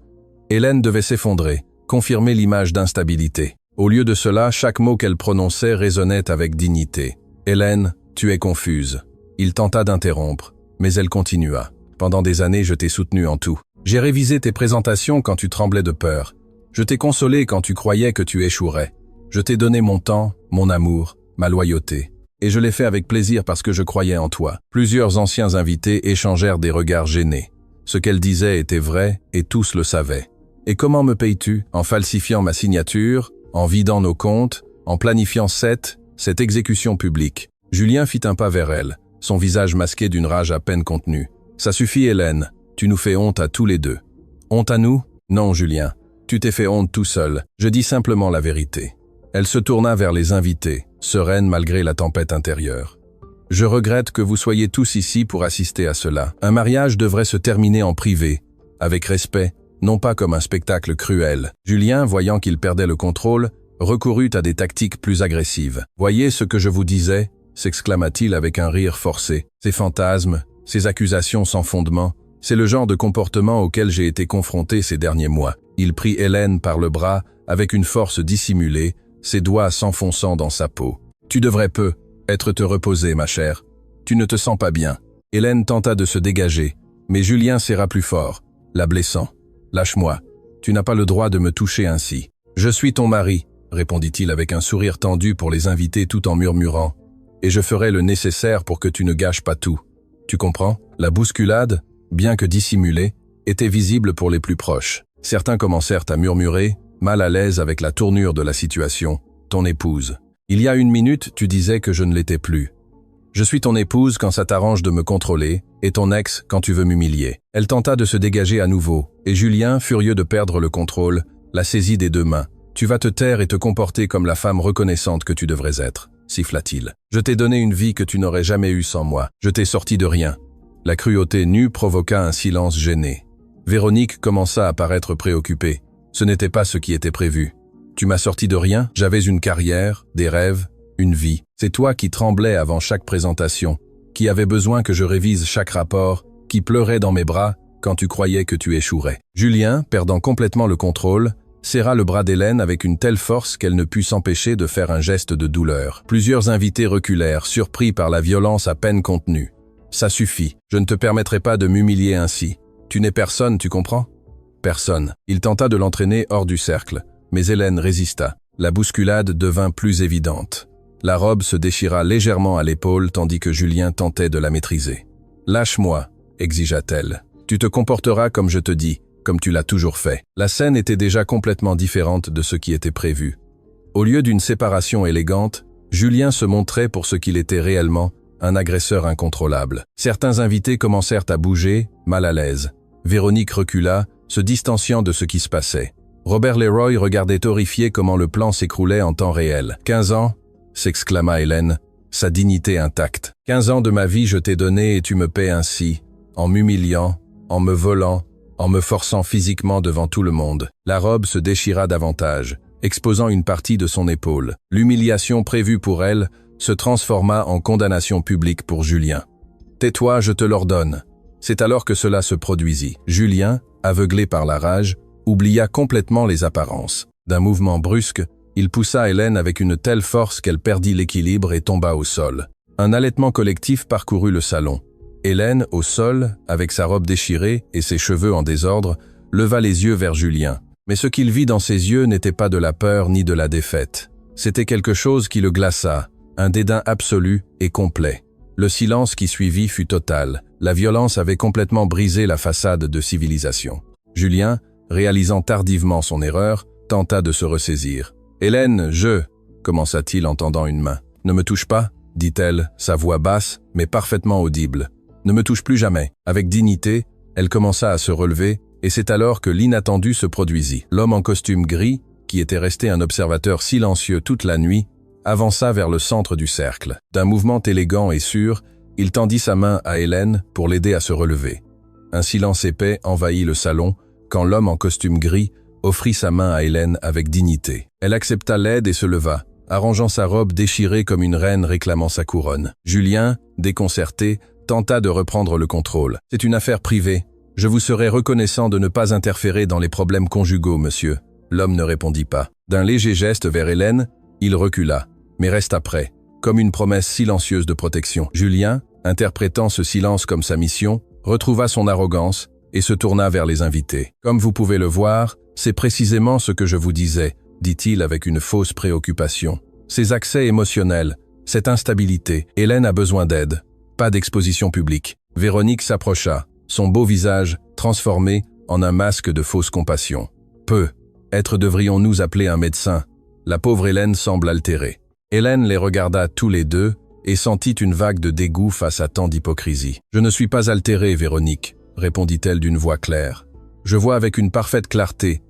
A: Hélène devait s'effondrer, confirmer l'image d'instabilité. Au lieu de cela, chaque mot qu'elle prononçait résonnait avec dignité. « Hélène, tu es confuse. » Il tenta d'interrompre, mais elle continua. « Pendant des années, je t'ai soutenue en tout. J'ai révisé tes présentations quand tu tremblais de peur. Je t'ai consolé quand tu croyais que tu échouerais. Je t'ai donné mon temps, mon amour, ma loyauté. Et je l'ai fait avec plaisir parce que je croyais en toi. » Plusieurs anciens invités échangèrent des regards gênés. Ce qu'elle disait était vrai et tous le savaient. « Et comment me payes-tu ? En falsifiant ma signature, en vidant nos comptes, en planifiant cette exécution publique. » Julien fit un pas vers elle, son visage masqué d'une rage à peine contenue. « Ça suffit, Hélène. Tu nous fais honte à tous les deux. » « Honte à nous ? Non, Julien. Tu t'es fait honte tout seul. Je dis simplement la vérité. » Elle se tourna vers les invités, sereine malgré la tempête intérieure. « Je regrette que vous soyez tous ici pour assister à cela. Un mariage devrait se terminer en privé, avec respect, non pas comme un spectacle cruel. » Julien, voyant qu'il perdait le contrôle, recourut à des tactiques plus agressives. « Voyez ce que je vous disais » s'exclama-t-il avec un rire forcé. « Ces fantasmes, ces accusations sans fondement, c'est le genre de comportement auquel j'ai été confronté ces derniers mois. » Il prit Hélène par le bras avec une force dissimulée, ses doigts s'enfonçant dans sa peau. « Tu devrais être te reposer, ma chère. Tu ne te sens pas bien. » Hélène tenta de se dégager, mais Julien serra plus fort, la blessant. « Lâche-moi. Tu n'as pas le droit de me toucher ainsi. »« Je suis ton mari, » répondit-il avec un sourire tendu pour les invités tout en murmurant. « Et je ferai le nécessaire pour que tu ne gâches pas tout. Tu comprends ? » La bousculade, bien que dissimulée, était visible pour les plus proches. Certains commencèrent à murmurer, mal à l'aise avec la tournure de la situation. « Ton épouse. Il y a une minute, tu disais que je ne l'étais plus. » Je suis ton épouse quand ça t'arrange de me contrôler, et ton ex quand tu veux m'humilier. » Elle tenta de se dégager à nouveau, et Julien, furieux de perdre le contrôle, la saisit des 2 mains. « Tu vas te taire et te comporter comme la femme reconnaissante que tu devrais être, » siffla-t-il. « Je t'ai donné une vie que tu n'aurais jamais eue sans moi. Je t'ai sorti de rien. » La cruauté nue provoqua un silence gêné. Véronique commença à paraître préoccupée. Ce n'était pas ce qui était prévu. « Tu m'as sorti de rien, j'avais une carrière, des rêves, une vie. C'est toi qui tremblais avant chaque présentation, qui avait besoin que je révise chaque rapport, qui pleurais dans mes bras quand tu croyais que tu échouerais. » Julien, perdant complètement le contrôle, serra le bras d'Hélène avec une telle force qu'elle ne put s'empêcher de faire un geste de douleur. Plusieurs invités reculèrent, surpris par la violence à peine contenue. « Ça suffit, je ne te permettrai pas de m'humilier ainsi. Tu n'es personne, tu comprends ? » Personne. Il tenta de l'entraîner hors du cercle, mais Hélène résista. La bousculade devint plus évidente. La robe se déchira légèrement à l'épaule tandis que Julien tentait de la maîtriser. « Lâche-moi », exigea-t-elle. « Tu te comporteras comme je te dis, comme tu l'as toujours fait. » La scène était déjà complètement différente de ce qui était prévu. Au lieu d'une séparation élégante, Julien se montrait pour ce qu'il était réellement, un agresseur incontrôlable. Certains invités commencèrent à bouger, mal à l'aise. Véronique recula, se distanciant de ce qui se passait. Robert Leroy regardait horrifié comment le plan s'écroulait en temps réel. « 15 ans ?» s'exclama Hélène, sa dignité intacte. « 15 ans de ma vie je t'ai donné et tu me paies ainsi, en m'humiliant, en me volant, en me forçant physiquement devant tout le monde. » La robe se déchira davantage, exposant une partie de son épaule. L'humiliation prévue pour elle se transforma en condamnation publique pour Julien. « Tais-toi, je te l'ordonne. » C'est alors que cela se produisit. Julien, aveuglé par la rage, oublia complètement les apparences. D'un mouvement brusque, il poussa Hélène avec une telle force qu'elle perdit l'équilibre et tomba au sol. Un halètement collectif parcourut le salon. Hélène, au sol, avec sa robe déchirée et ses cheveux en désordre, leva les yeux vers Julien. Mais ce qu'il vit dans ses yeux n'était pas de la peur ni de la défaite. C'était quelque chose qui le glaça, un dédain absolu et complet. Le silence qui suivit fut total. La violence avait complètement brisé la façade de civilisation. Julien, réalisant tardivement son erreur, tenta de se ressaisir. « Hélène, commença-t-il en tendant une main. « Ne me touche pas, dit-elle, sa voix basse, mais parfaitement audible. Ne me touche plus jamais. » Avec dignité, elle commença à se relever, et c'est alors que l'inattendu se produisit. L'homme en costume gris, qui était resté un observateur silencieux toute la nuit, avança vers le centre du cercle. D'un mouvement élégant et sûr, il tendit sa main à Hélène pour l'aider à se relever. Un silence épais envahit le salon quand l'homme en costume gris offrit sa main à Hélène avec dignité. Elle accepta l'aide et se leva, arrangeant sa robe déchirée comme une reine réclamant sa couronne. Julien, déconcerté, tenta de reprendre le contrôle. « C'est une affaire privée. Je vous serai reconnaissant de ne pas interférer dans les problèmes conjugaux, monsieur. » L'homme ne répondit pas. D'un léger geste vers Hélène, il recula, mais resta prêt, comme une promesse silencieuse de protection. Julien, interprétant ce silence comme sa mission, retrouva son arrogance et se tourna vers les invités. « Comme vous pouvez le voir, c'est précisément ce que je vous disais, » dit-il avec une fausse préoccupation. « Ces accès émotionnels, cette instabilité, Hélène a besoin d'aide, pas d'exposition publique. » Véronique s'approcha, son beau visage transformé en un masque de fausse compassion. « Peut-être devrions-nous appeler un médecin. » La pauvre Hélène semble altérée. Hélène les regarda tous les deux et sentit une vague de dégoût face à tant d'hypocrisie. « Je ne suis pas altérée, Véronique, » répondit-elle d'une voix claire. « Je vois avec une parfaite clarté,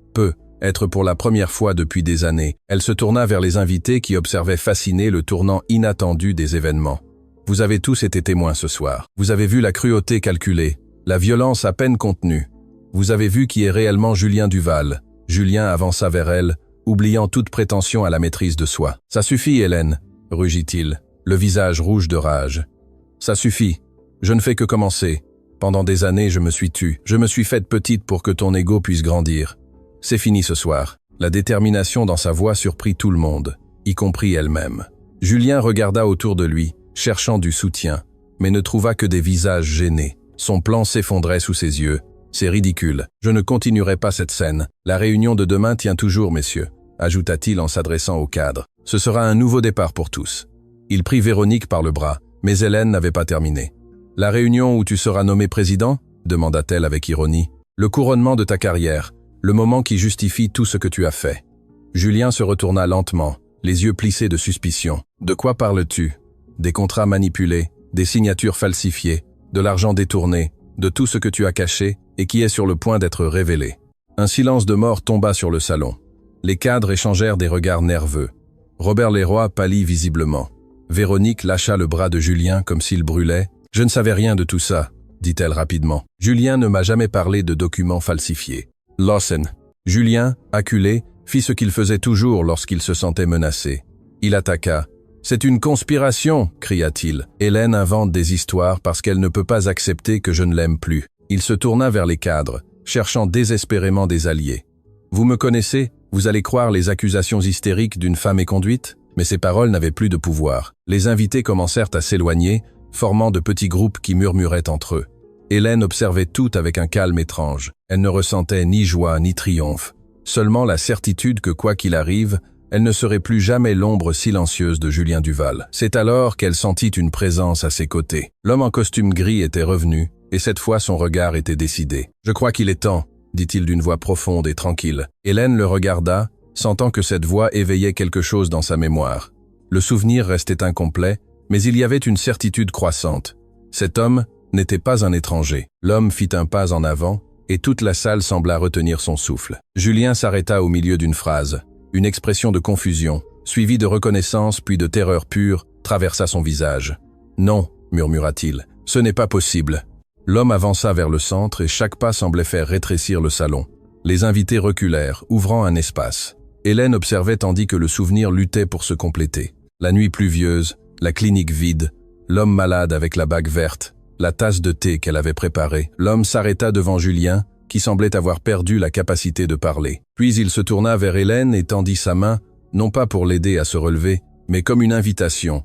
A: être pour la première fois depuis des années. » Elle se tourna vers les invités qui observaient fascinés le tournant inattendu des événements. « Vous avez tous été témoins ce soir. Vous avez vu la cruauté calculée, la violence à peine contenue. Vous avez vu qui est réellement Julien Duval. » Julien avança vers elle, oubliant toute prétention à la maîtrise de soi. « Ça suffit, Hélène, » rugit-il, le visage rouge de rage. « Ça suffit. Je ne fais que commencer. Pendant des années, je me suis tue. Je me suis faite petite pour que ton ego puisse grandir. C'est fini ce soir. » La détermination dans sa voix surprit tout le monde, y compris elle-même. Julien regarda autour de lui, cherchant du soutien, mais ne trouva que des visages gênés. Son plan s'effondrait sous ses yeux. « C'est ridicule. Je ne continuerai pas cette scène. La réunion de demain tient toujours, messieurs, » ajouta-t-il en s'adressant au cadre. « Ce sera un nouveau départ pour tous. » Il prit Véronique par le bras, mais Hélène n'avait pas terminé. « La réunion où tu seras nommé président ?» demanda-t-elle avec ironie. « Le couronnement de ta carrière, le moment qui justifie tout ce que tu as fait. » Julien se retourna lentement, les yeux plissés de suspicion. « De quoi parles-tu ? Des contrats manipulés, des signatures falsifiées, de l'argent détourné, de tout ce que tu as caché et qui est sur le point d'être révélé. Un silence de mort tomba sur le salon. Les cadres échangèrent des regards nerveux. Robert Leroy pâlit visiblement. Véronique lâcha le bras de Julien comme s'il brûlait. « Je ne savais rien de tout ça », dit-elle rapidement. « Julien ne m'a jamais parlé de documents falsifiés. » Lawson. Julien, acculé, fit ce qu'il faisait toujours lorsqu'il se sentait menacé. Il attaqua. « C'est une conspiration !» cria-t-il. « Hélène invente des histoires parce qu'elle ne peut pas accepter que je ne l'aime plus. » Il se tourna vers les cadres, cherchant désespérément des alliés. « Vous me connaissez ? Vous allez croire les accusations hystériques d'une femme éconduite ?» Mais ces paroles n'avaient plus de pouvoir. Les invités commencèrent à s'éloigner, formant de petits groupes qui murmuraient entre eux. Hélène observait tout avec un calme étrange. Elle ne ressentait ni joie ni triomphe, seulement la certitude que quoi qu'il arrive, elle ne serait plus jamais l'ombre silencieuse de Julien Duval. C'est alors qu'elle sentit une présence à ses côtés. L'homme en costume gris était revenu, et cette fois son regard était décidé. « Je crois qu'il est temps », dit-il d'une voix profonde et tranquille. Hélène le regarda, sentant que cette voix éveillait quelque chose dans sa mémoire. Le souvenir restait incomplet, mais il y avait une certitude croissante. Cet homme n'était pas un étranger. L'homme fit un pas en avant, et toute la salle sembla retenir son souffle. Julien s'arrêta au milieu d'une phrase. Une expression de confusion, suivie de reconnaissance puis de terreur pure, traversa son visage. « Non », murmura-t-il, « ce n'est pas possible. » L'homme avança vers le centre et chaque pas semblait faire rétrécir le salon. Les invités reculèrent, ouvrant un espace. Hélène observait tandis que le souvenir luttait pour se compléter. La nuit pluvieuse, la clinique vide, l'homme malade avec la bague verte, la tasse de thé qu'elle avait préparée. L'homme s'arrêta devant Julien, qui semblait avoir perdu la capacité de parler. Puis il se tourna vers Hélène et tendit sa main, non pas pour l'aider à se relever, mais comme une invitation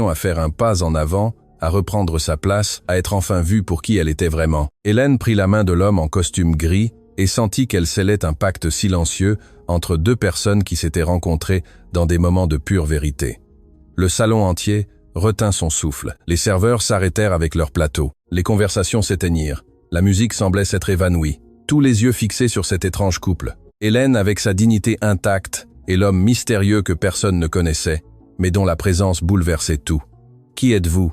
A: à faire un pas en avant, à reprendre sa place, à être enfin vue pour qui elle était vraiment. Hélène prit la main de l'homme en costume gris et sentit qu'elle scellait un pacte silencieux entre deux personnes qui s'étaient rencontrées dans des moments de pure vérité. Le salon entier retint son souffle. Les serveurs s'arrêtèrent avec leurs plateaux. Les conversations s'éteignirent. La musique semblait s'être évanouie. Tous les yeux fixés sur cet étrange couple. Hélène avec sa dignité intacte et l'homme mystérieux que personne ne connaissait, mais dont la présence bouleversait tout. « Qui êtes-vous »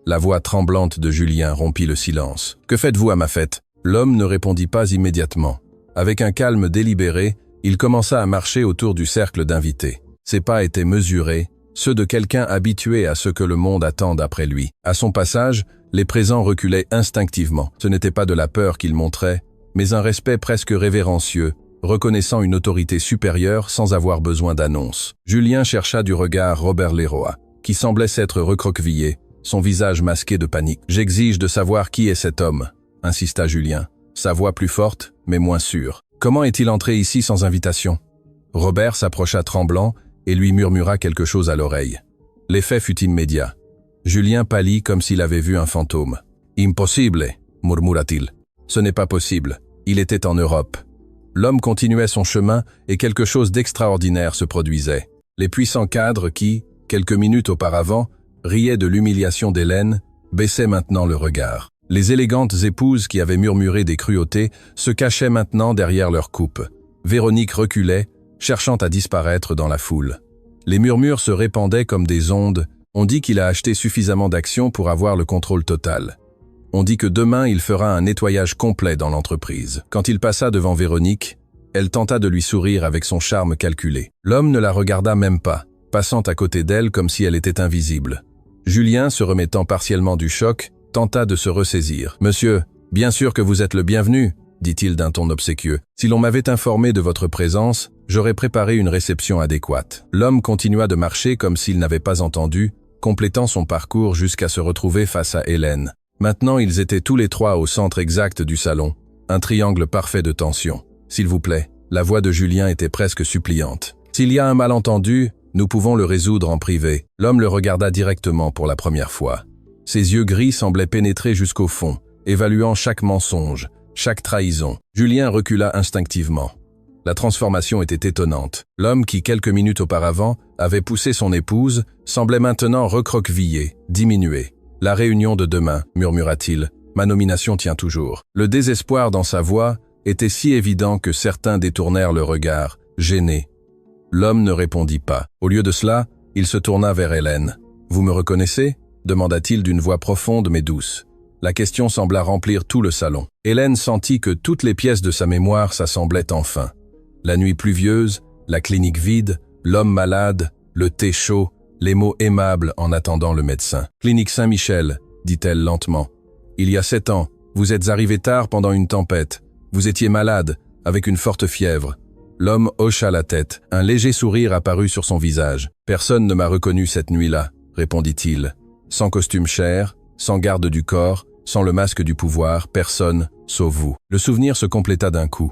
A: La voix tremblante de Julien rompit le silence. « Que faites-vous à ma fête » L'homme ne répondit pas immédiatement. Avec un calme délibéré, il commença à marcher autour du cercle d'invités. Ses pas étaient mesurés, ceux de quelqu'un habitué à ce que le monde attend d'après lui. À son passage, les présents reculaient instinctivement. Ce n'était pas de la peur qu'il montrait, mais un respect presque révérencieux, reconnaissant une autorité supérieure sans avoir besoin d'annonce. Julien chercha du regard Robert Leroy, qui semblait s'être recroquevillé, son visage masqué de panique. « J'exige de savoir qui est cet homme », insista Julien, sa voix plus forte, mais moins sûre. « Comment est-il entré ici sans invitation ?» Robert s'approcha tremblant et lui murmura quelque chose à l'oreille. L'effet fut immédiat. Julien pâlit comme s'il avait vu un fantôme. « Impossible » murmura-t-il. « Ce n'est pas possible. Il était en Europe. » L'homme continuait son chemin et quelque chose d'extraordinaire se produisait. Les puissants cadres qui, quelques minutes auparavant, riaient de l'humiliation d'Hélène, baissaient maintenant le regard. Les élégantes épouses qui avaient murmuré des cruautés se cachaient maintenant derrière leur coupe. Véronique reculait, cherchant à disparaître dans la foule. Les murmures se répandaient comme des ondes. On dit qu'il a acheté suffisamment d'actions pour avoir le contrôle total. On dit que demain il fera un nettoyage complet dans l'entreprise. Quand il passa devant Véronique, elle tenta de lui sourire avec son charme calculé. L'homme ne la regarda même pas, passant à côté d'elle comme si elle était invisible. Julien, se remettant partiellement du choc, tenta de se ressaisir. « Monsieur, bien sûr que vous êtes le bienvenu », dit-il d'un ton obséquieux. « Si l'on m'avait informé de votre présence, j'aurais préparé une réception adéquate. » L'homme continua de marcher comme s'il n'avait pas entendu, complétant son parcours jusqu'à se retrouver face à Hélène. Maintenant, ils étaient tous les trois au centre exact du salon, un triangle parfait de tension. « S'il vous plaît », la voix de Julien était presque suppliante. « S'il y a un malentendu, nous pouvons le résoudre en privé. » L'homme le regarda directement pour la première fois. Ses yeux gris semblaient pénétrer jusqu'au fond, évaluant chaque mensonge, chaque trahison. Julien recula instinctivement. La transformation était étonnante. L'homme qui, quelques minutes auparavant, avait poussé son épouse, semblait maintenant recroquevillé, diminué. « La réunion de demain », murmura-t-il. « Ma nomination tient toujours. » Le désespoir dans sa voix était si évident que certains détournèrent le regard, gênés. L'homme ne répondit pas. Au lieu de cela, il se tourna vers Hélène. « Vous me reconnaissez » demanda-t-il d'une voix profonde mais douce. La question sembla remplir tout le salon. Hélène sentit que toutes les pièces de sa mémoire s'assemblaient enfin. La nuit pluvieuse, la clinique vide, l'homme malade, le thé chaud, les mots aimables en attendant le médecin. « Clinique Saint-Michel », dit-elle lentement. « Il y a 7 ans, vous êtes arrivé tard pendant une tempête. Vous étiez malade, avec une forte fièvre. » L'homme hocha la tête. Un léger sourire apparut sur son visage. « Personne ne m'a reconnu cette nuit-là, » répondit-il. Sans costume cher, sans garde du corps, sans le masque du pouvoir, personne, sauf vous. Le souvenir se compléta d'un coup.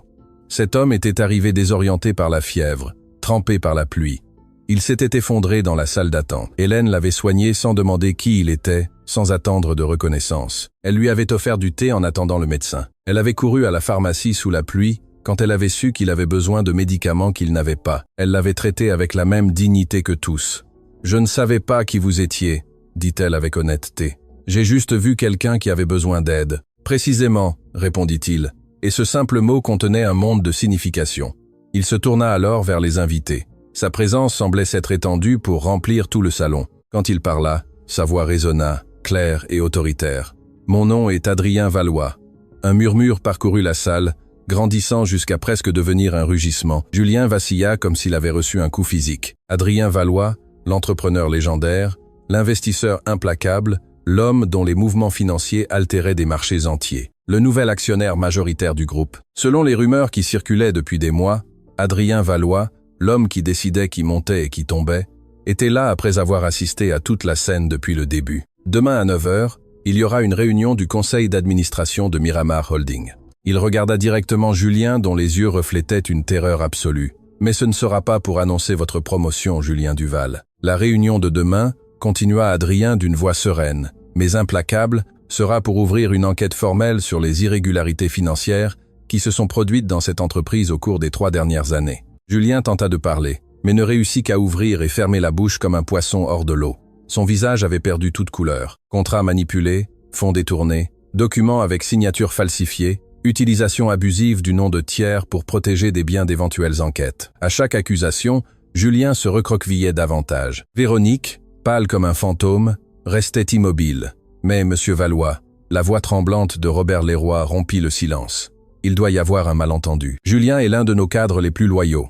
A: Cet homme était arrivé désorienté par la fièvre, trempé par la pluie. Il s'était effondré dans la salle d'attente. Hélène l'avait soigné sans demander qui il était, sans attendre de reconnaissance. Elle lui avait offert du thé en attendant le médecin. Elle avait couru à la pharmacie sous la pluie, quand elle avait su qu'il avait besoin de médicaments qu'il n'avait pas. Elle l'avait traité avec la même dignité que tous. « Je ne savais pas qui vous étiez », dit-elle avec honnêteté. « J'ai juste vu quelqu'un qui avait besoin d'aide. »« Précisément », répondit-il, et ce simple mot contenait un monde de signification. Il se tourna alors vers les invités. Sa présence semblait s'être étendue pour remplir tout le salon. Quand il parla, sa voix résonna, claire et autoritaire. « Mon nom est Adrien Valois. » Un murmure parcourut la salle, grandissant jusqu'à presque devenir un rugissement. Julien vacilla comme s'il avait reçu un coup physique. Adrien Valois, l'entrepreneur légendaire, l'investisseur implacable, l'homme dont les mouvements financiers altéraient des marchés entiers. Le nouvel actionnaire majoritaire du groupe. Selon les rumeurs qui circulaient depuis des mois, Adrien Valois, l'homme qui décidait qui montait et qui tombait, était là après avoir assisté à toute la scène depuis le début. Demain à 9h, il y aura une réunion du conseil d'administration de Miramar Holding. Il regarda directement Julien dont les yeux reflétaient une terreur absolue. « Mais ce ne sera pas pour annoncer votre promotion, Julien Duval. La réunion de demain, continua Adrien d'une voix sereine, mais implacable, sera pour ouvrir une enquête formelle sur les irrégularités financières qui se sont produites dans cette entreprise au cours des 3 dernières années. » Julien tenta de parler, mais ne réussit qu'à ouvrir et fermer la bouche comme un poisson hors de l'eau. Son visage avait perdu toute couleur. Contrats manipulés, fonds détournés, documents avec signature falsifiée, utilisation abusive du nom de tiers pour protéger des biens d'éventuelles enquêtes. À chaque accusation, Julien se recroquevillait davantage. Véronique, pâle comme un fantôme, restait immobile. Mais, monsieur Valois, la voix tremblante de Robert Leroy rompit le silence. Il doit y avoir un malentendu. Julien est l'un de nos cadres les plus loyaux.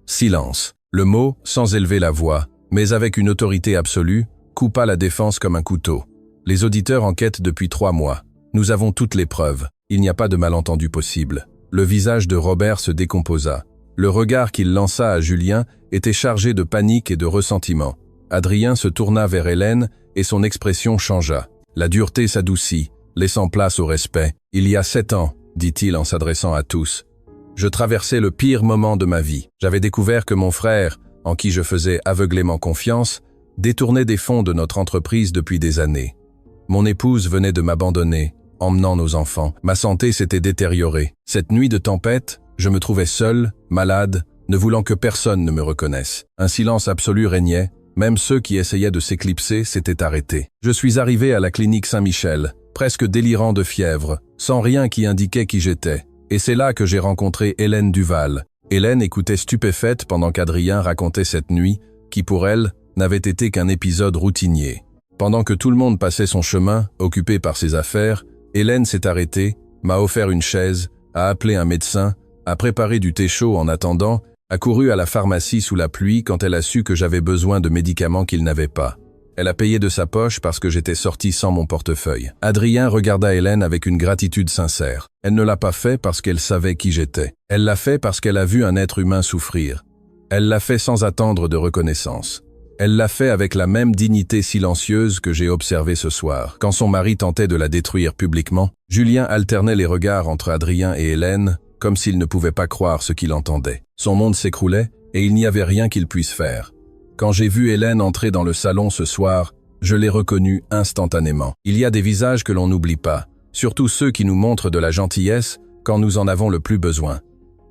A: Silence. Le mot, sans élever la voix, mais avec une autorité absolue, coupa la défense comme un couteau. Les auditeurs enquêtent depuis 3 mois. Nous avons toutes les preuves. Il n'y a pas de malentendu possible. Le visage de Robert se décomposa. Le regard qu'il lança à Julien était chargé de panique et de ressentiment. Adrien se tourna vers Hélène et son expression changea. La dureté s'adoucit, laissant place au respect. « Il y a 7 ans, dit-il en s'adressant à tous, je traversais le pire moment de ma vie. J'avais découvert que mon frère, en qui je faisais aveuglément confiance, détournait des fonds de notre entreprise depuis des années. Mon épouse venait de m'abandonner, emmenant nos enfants. Ma santé s'était détériorée. Cette nuit de tempête, je me trouvais seul, malade, ne voulant que personne ne me reconnaisse. Un silence absolu régnait, même ceux qui essayaient de s'éclipser s'étaient arrêtés. Je suis arrivé à la clinique Saint-Michel, presque délirant de fièvre, sans rien qui indiquait qui j'étais. Et c'est là que j'ai rencontré Hélène Duval. Hélène écoutait stupéfaite pendant qu'Adrien racontait cette nuit, qui pour elle, n'avait été qu'un épisode routinier. Pendant que tout le monde passait son chemin, occupé par ses affaires, Hélène s'est arrêtée, m'a offert une chaise, a appelé un médecin, a préparé du thé chaud en attendant, a couru à la pharmacie sous la pluie quand elle a su que j'avais besoin de médicaments qu'il n'avait pas. Elle a payé de sa poche parce que j'étais sorti sans mon portefeuille. Adrien regarda Hélène avec une gratitude sincère. Elle ne l'a pas fait parce qu'elle savait qui j'étais. Elle l'a fait parce qu'elle a vu un être humain souffrir. Elle l'a fait sans attendre de reconnaissance. Elle l'a fait avec la même dignité silencieuse que j'ai observée ce soir. Quand son mari tentait de la détruire publiquement, Julien alternait les regards entre Adrien et Hélène, comme s'il ne pouvait pas croire ce qu'il entendait. Son monde s'écroulait et il n'y avait rien qu'il puisse faire. Quand j'ai vu Hélène entrer dans le salon ce soir, je l'ai reconnue instantanément. Il y a des visages que l'on n'oublie pas, surtout ceux qui nous montrent de la gentillesse quand nous en avons le plus besoin.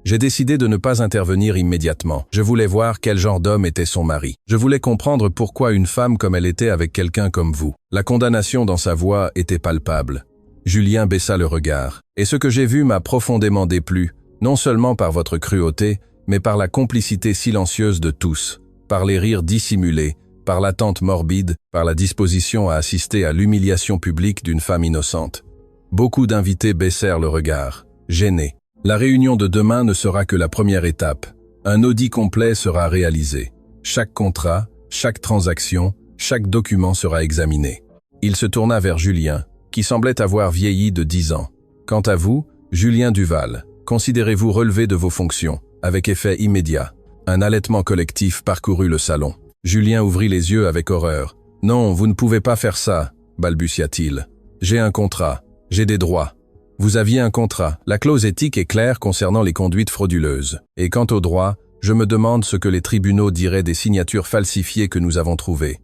A: J'ai décidé de ne pas intervenir immédiatement. Je voulais voir quel genre d'homme était son mari. Je voulais comprendre pourquoi une femme comme elle était avec quelqu'un comme vous. La condamnation dans sa voix était palpable. Julien baissa le regard. Et ce que j'ai vu m'a profondément déplu, non seulement par votre cruauté, mais par la complicité silencieuse de tous, par les rires dissimulés, par l'attente morbide, par la disposition à assister à l'humiliation publique d'une femme innocente. Beaucoup d'invités baissèrent le regard, gênés. La réunion de demain ne sera que la première étape. Un audit complet sera réalisé. Chaque contrat, chaque transaction, chaque document sera examiné. Il se tourna vers Julien, qui semblait avoir vieilli de 10 ans. Quant à vous, Julien Duval, considérez-vous relevé de vos fonctions, avec effet immédiat. Un halètement collectif parcourut le salon. Julien ouvrit les yeux avec horreur. « Non, vous ne pouvez pas faire ça, balbutia-t-il. J'ai un contrat, j'ai des droits. » Vous aviez un contrat. La clause éthique est claire concernant les conduites frauduleuses. Et quant aux droits, je me demande ce que les tribunaux diraient des signatures falsifiées que nous avons trouvées.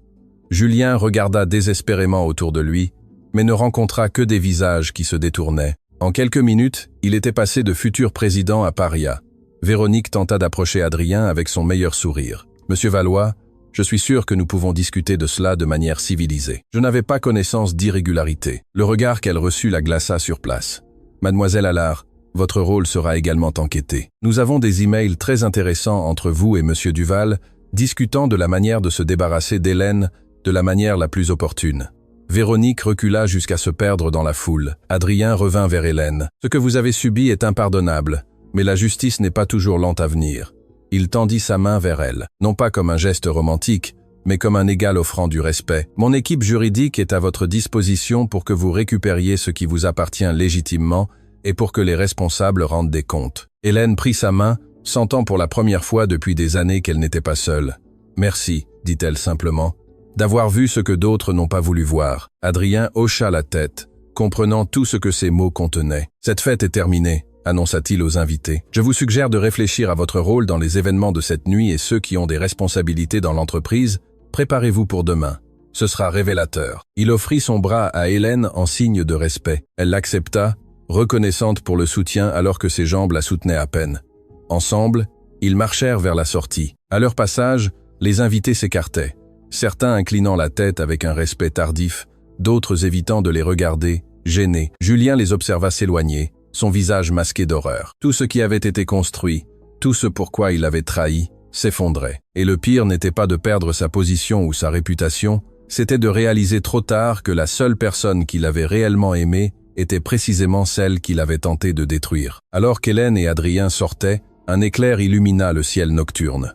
A: Julien regarda désespérément autour de lui, mais ne rencontra que des visages qui se détournaient. En quelques minutes, il était passé de futur président à paria. Véronique tenta d'approcher Adrien avec son meilleur sourire. « Monsieur Valois, je suis sûr que nous pouvons discuter de cela de manière civilisée. Je n'avais pas connaissance d'irrégularité. » Le regard qu'elle reçut la glaça sur place. « Mademoiselle Allard, votre rôle sera également enquêté. Nous avons des emails très intéressants entre vous et Monsieur Duval, discutant de la manière de se débarrasser d'Hélène de la manière la plus opportune. » Véronique recula jusqu'à se perdre dans la foule. Adrien revint vers Hélène. « Ce que vous avez subi est impardonnable, mais la justice n'est pas toujours lente à venir. » Il tendit sa main vers elle, non pas comme un geste romantique, mais comme un égal offrant du respect. « Mon équipe juridique est à votre disposition pour que vous récupériez ce qui vous appartient légitimement et pour que les responsables rendent des comptes. » Hélène prit sa main, sentant pour la première fois depuis des années qu'elle n'était pas seule. « Merci, dit-elle simplement, d'avoir vu ce que d'autres n'ont pas voulu voir. » Adrien hocha la tête, comprenant tout ce que ces mots contenaient. « Cette fête est terminée, » annonça-t-il aux invités. « Je vous suggère de réfléchir à votre rôle dans les événements de cette nuit et ceux qui ont des responsabilités dans l'entreprise. Préparez-vous pour demain. Ce sera révélateur. » Il offrit son bras à Hélène en signe de respect. Elle l'accepta, reconnaissante pour le soutien alors que ses jambes la soutenaient à peine. Ensemble, ils marchèrent vers la sortie. À leur passage, les invités s'écartaient, certains inclinant la tête avec un respect tardif, d'autres évitant de les regarder, gênés. Julien les observa s'éloigner, son visage masqué d'horreur. Tout ce qui avait été construit, tout ce pourquoi il avait trahi, s'effondrait. Et le pire n'était pas de perdre sa position ou sa réputation, c'était de réaliser trop tard que la seule personne qu'il avait réellement aimée était précisément celle qu'il avait tenté de détruire. Alors qu'Hélène et Adrien sortaient, un éclair illumina le ciel nocturne.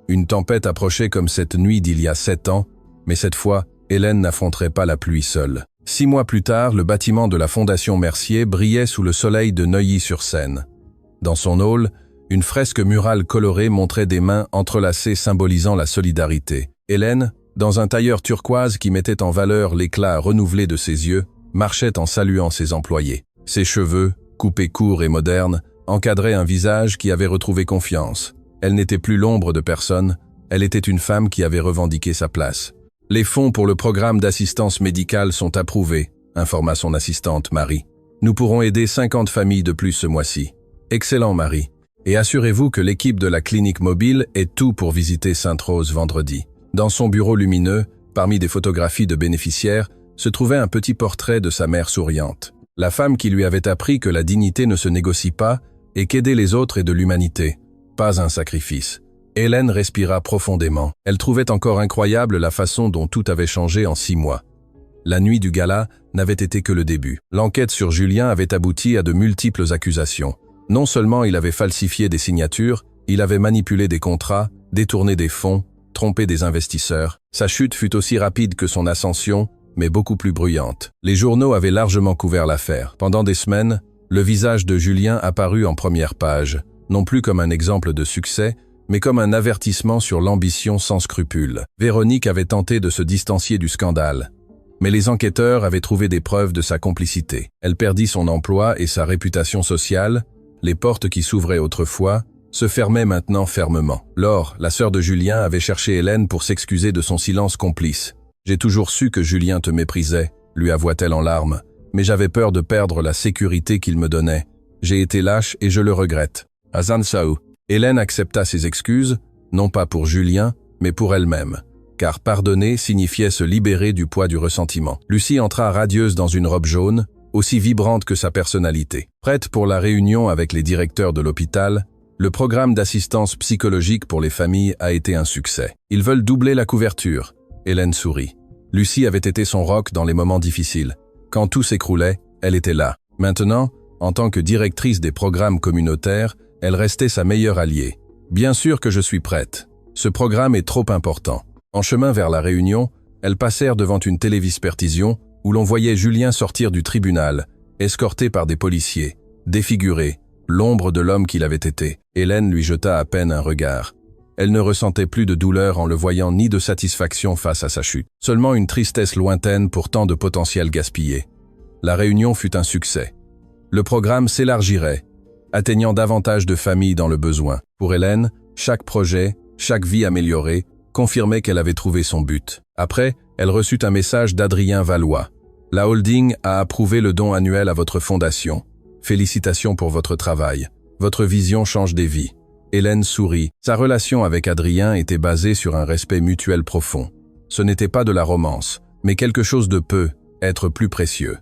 A: Une tempête approchait comme cette nuit d'il y a 7 ans, mais cette fois, Hélène n'affronterait pas la pluie seule. 6 mois plus tard, le bâtiment de la Fondation Mercier brillait sous le soleil de Neuilly-sur-Seine. Dans son hall, une fresque murale colorée montrait des mains entrelacées symbolisant la solidarité. Hélène, dans un tailleur turquoise qui mettait en valeur l'éclat renouvelé de ses yeux, marchait en saluant ses employés. Ses cheveux, coupés courts et modernes, encadraient un visage qui avait retrouvé confiance. Elle n'était plus l'ombre de personne, elle était une femme qui avait revendiqué sa place. « Les fonds pour le programme d'assistance médicale sont approuvés », informa son assistante Marie. « Nous pourrons aider 50 familles de plus ce mois-ci. » « Excellent, Marie. Et assurez-vous que l'équipe de la clinique mobile ait tout pour visiter Sainte-Rose vendredi. » Dans son bureau lumineux, parmi des photographies de bénéficiaires, se trouvait un petit portrait de sa mère souriante. La femme qui lui avait appris que la dignité ne se négocie pas et qu'aider les autres est de l'humanité, pas un sacrifice. Hélène respira profondément. Elle trouvait encore incroyable la façon dont tout avait changé en 6 mois. La nuit du gala n'avait été que le début. L'enquête sur Julien avait abouti à de multiples accusations. Non seulement il avait falsifié des signatures, il avait manipulé des contrats, détourné des fonds, trompé des investisseurs. Sa chute fut aussi rapide que son ascension, mais beaucoup plus bruyante. Les journaux avaient largement couvert l'affaire. Pendant des semaines, le visage de Julien apparut en première page, non plus comme un exemple de succès, mais comme un avertissement sur l'ambition sans scrupules. Véronique avait tenté de se distancier du scandale, mais les enquêteurs avaient trouvé des preuves de sa complicité. Elle perdit son emploi et sa réputation sociale. Les portes qui s'ouvraient autrefois se fermaient maintenant fermement. Laure, la sœur de Julien, avait cherché Hélène pour s'excuser de son silence complice. « J'ai toujours su que Julien te méprisait », lui avoua-t-elle en larmes, « mais j'avais peur de perdre la sécurité qu'il me donnait. J'ai été lâche et je le regrette. » Hazan Saou. Hélène accepta ses excuses, non pas pour Julien, mais pour elle-même, car pardonner signifiait se libérer du poids du ressentiment. Lucie entra radieuse dans une robe jaune, aussi vibrante que sa personnalité. Prête pour la réunion avec les directeurs de l'hôpital, le programme d'assistance psychologique pour les familles a été un succès. Ils veulent doubler la couverture, Hélène sourit. Lucie avait été son roc dans les moments difficiles. Quand tout s'écroulait, elle était là. Maintenant, en tant que directrice des programmes communautaires, elle restait sa meilleure alliée. Bien sûr que je suis prête. Ce programme est trop important. En chemin vers la Réunion, elles passèrent devant une télévispertition où l'on voyait Julien sortir du tribunal, escorté par des policiers, défiguré, l'ombre de l'homme qu'il avait été. Hélène lui jeta à peine un regard. Elle ne ressentait plus de douleur en le voyant ni de satisfaction face à sa chute. Seulement une tristesse lointaine pour tant de potentiel gaspillé. La réunion fut un succès. Le programme s'élargirait, atteignant davantage de familles dans le besoin. Pour Hélène, chaque projet, chaque vie améliorée, confirmait qu'elle avait trouvé son but. Après, elle reçut un message d'Adrien Valois. La holding a approuvé le don annuel à votre fondation. Félicitations pour votre travail. Votre vision change des vies. Hélène sourit. Sa relation avec Adrien était basée sur un respect mutuel profond. Ce n'était pas de la romance, mais quelque chose de peut être plus précieux.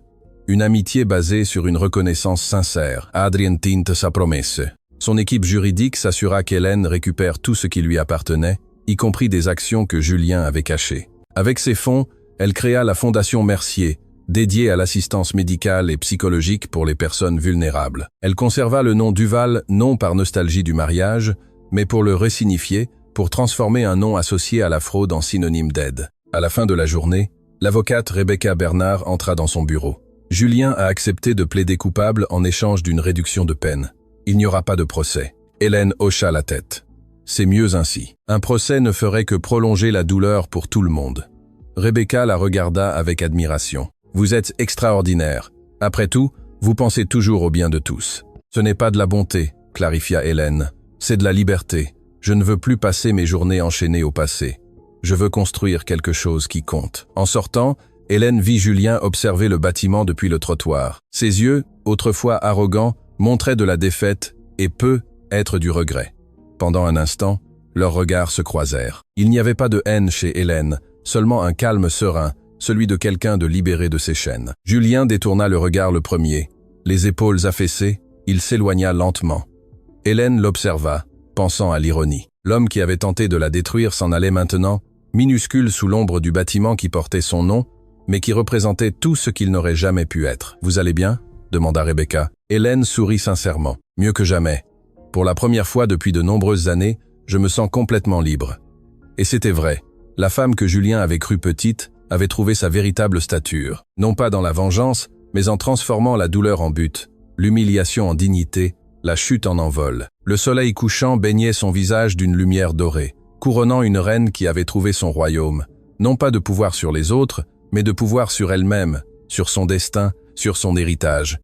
A: Une amitié basée sur une reconnaissance sincère. Adrien tinte sa promesse. Son équipe juridique s'assura qu'Hélène récupère tout ce qui lui appartenait, y compris des actions que Julien avait cachées. Avec ces fonds, elle créa la Fondation Mercier, dédiée à l'assistance médicale et psychologique pour les personnes vulnérables. Elle conserva le nom Duval non par nostalgie du mariage, mais pour le resignifier, pour transformer un nom associé à la fraude en synonyme d'aide. À la fin de la journée, l'avocate Rebecca Bernard entra dans son bureau. Julien a accepté de plaider coupable en échange d'une réduction de peine. Il n'y aura pas de procès. Hélène hocha la tête. C'est mieux ainsi. Un procès ne ferait que prolonger la douleur pour tout le monde. Rebecca la regarda avec admiration. Vous êtes extraordinaire. Après tout, vous pensez toujours au bien de tous. Ce n'est pas de la bonté, clarifia Hélène. C'est de la liberté. Je ne veux plus passer mes journées enchaînées au passé. Je veux construire quelque chose qui compte. En sortant, Hélène vit Julien observer le bâtiment depuis le trottoir. Ses yeux, autrefois arrogants, montraient de la défaite et être du regret. Pendant un instant, leurs regards se croisèrent. Il n'y avait pas de haine chez Hélène, seulement un calme serein, celui de quelqu'un de libéré de ses chaînes. Julien détourna le regard le premier. Les épaules affaissées, il s'éloigna lentement. Hélène l'observa, pensant à l'ironie. L'homme qui avait tenté de la détruire s'en allait maintenant, minuscule sous l'ombre du bâtiment qui portait son nom, mais qui représentait tout ce qu'il n'aurait jamais pu être. « Vous allez bien ?» demanda Rebecca. Hélène sourit sincèrement. « Mieux que jamais. Pour la première fois depuis de nombreuses années, je me sens complètement libre. » Et c'était vrai. La femme que Julien avait crue petite avait trouvé sa véritable stature. Non pas dans la vengeance, mais en transformant la douleur en but, l'humiliation en dignité, la chute en envol. Le soleil couchant baignait son visage d'une lumière dorée, couronnant une reine qui avait trouvé son royaume. Non pas de pouvoir sur les autres, mais de pouvoir sur elle-même, sur son destin, sur son héritage.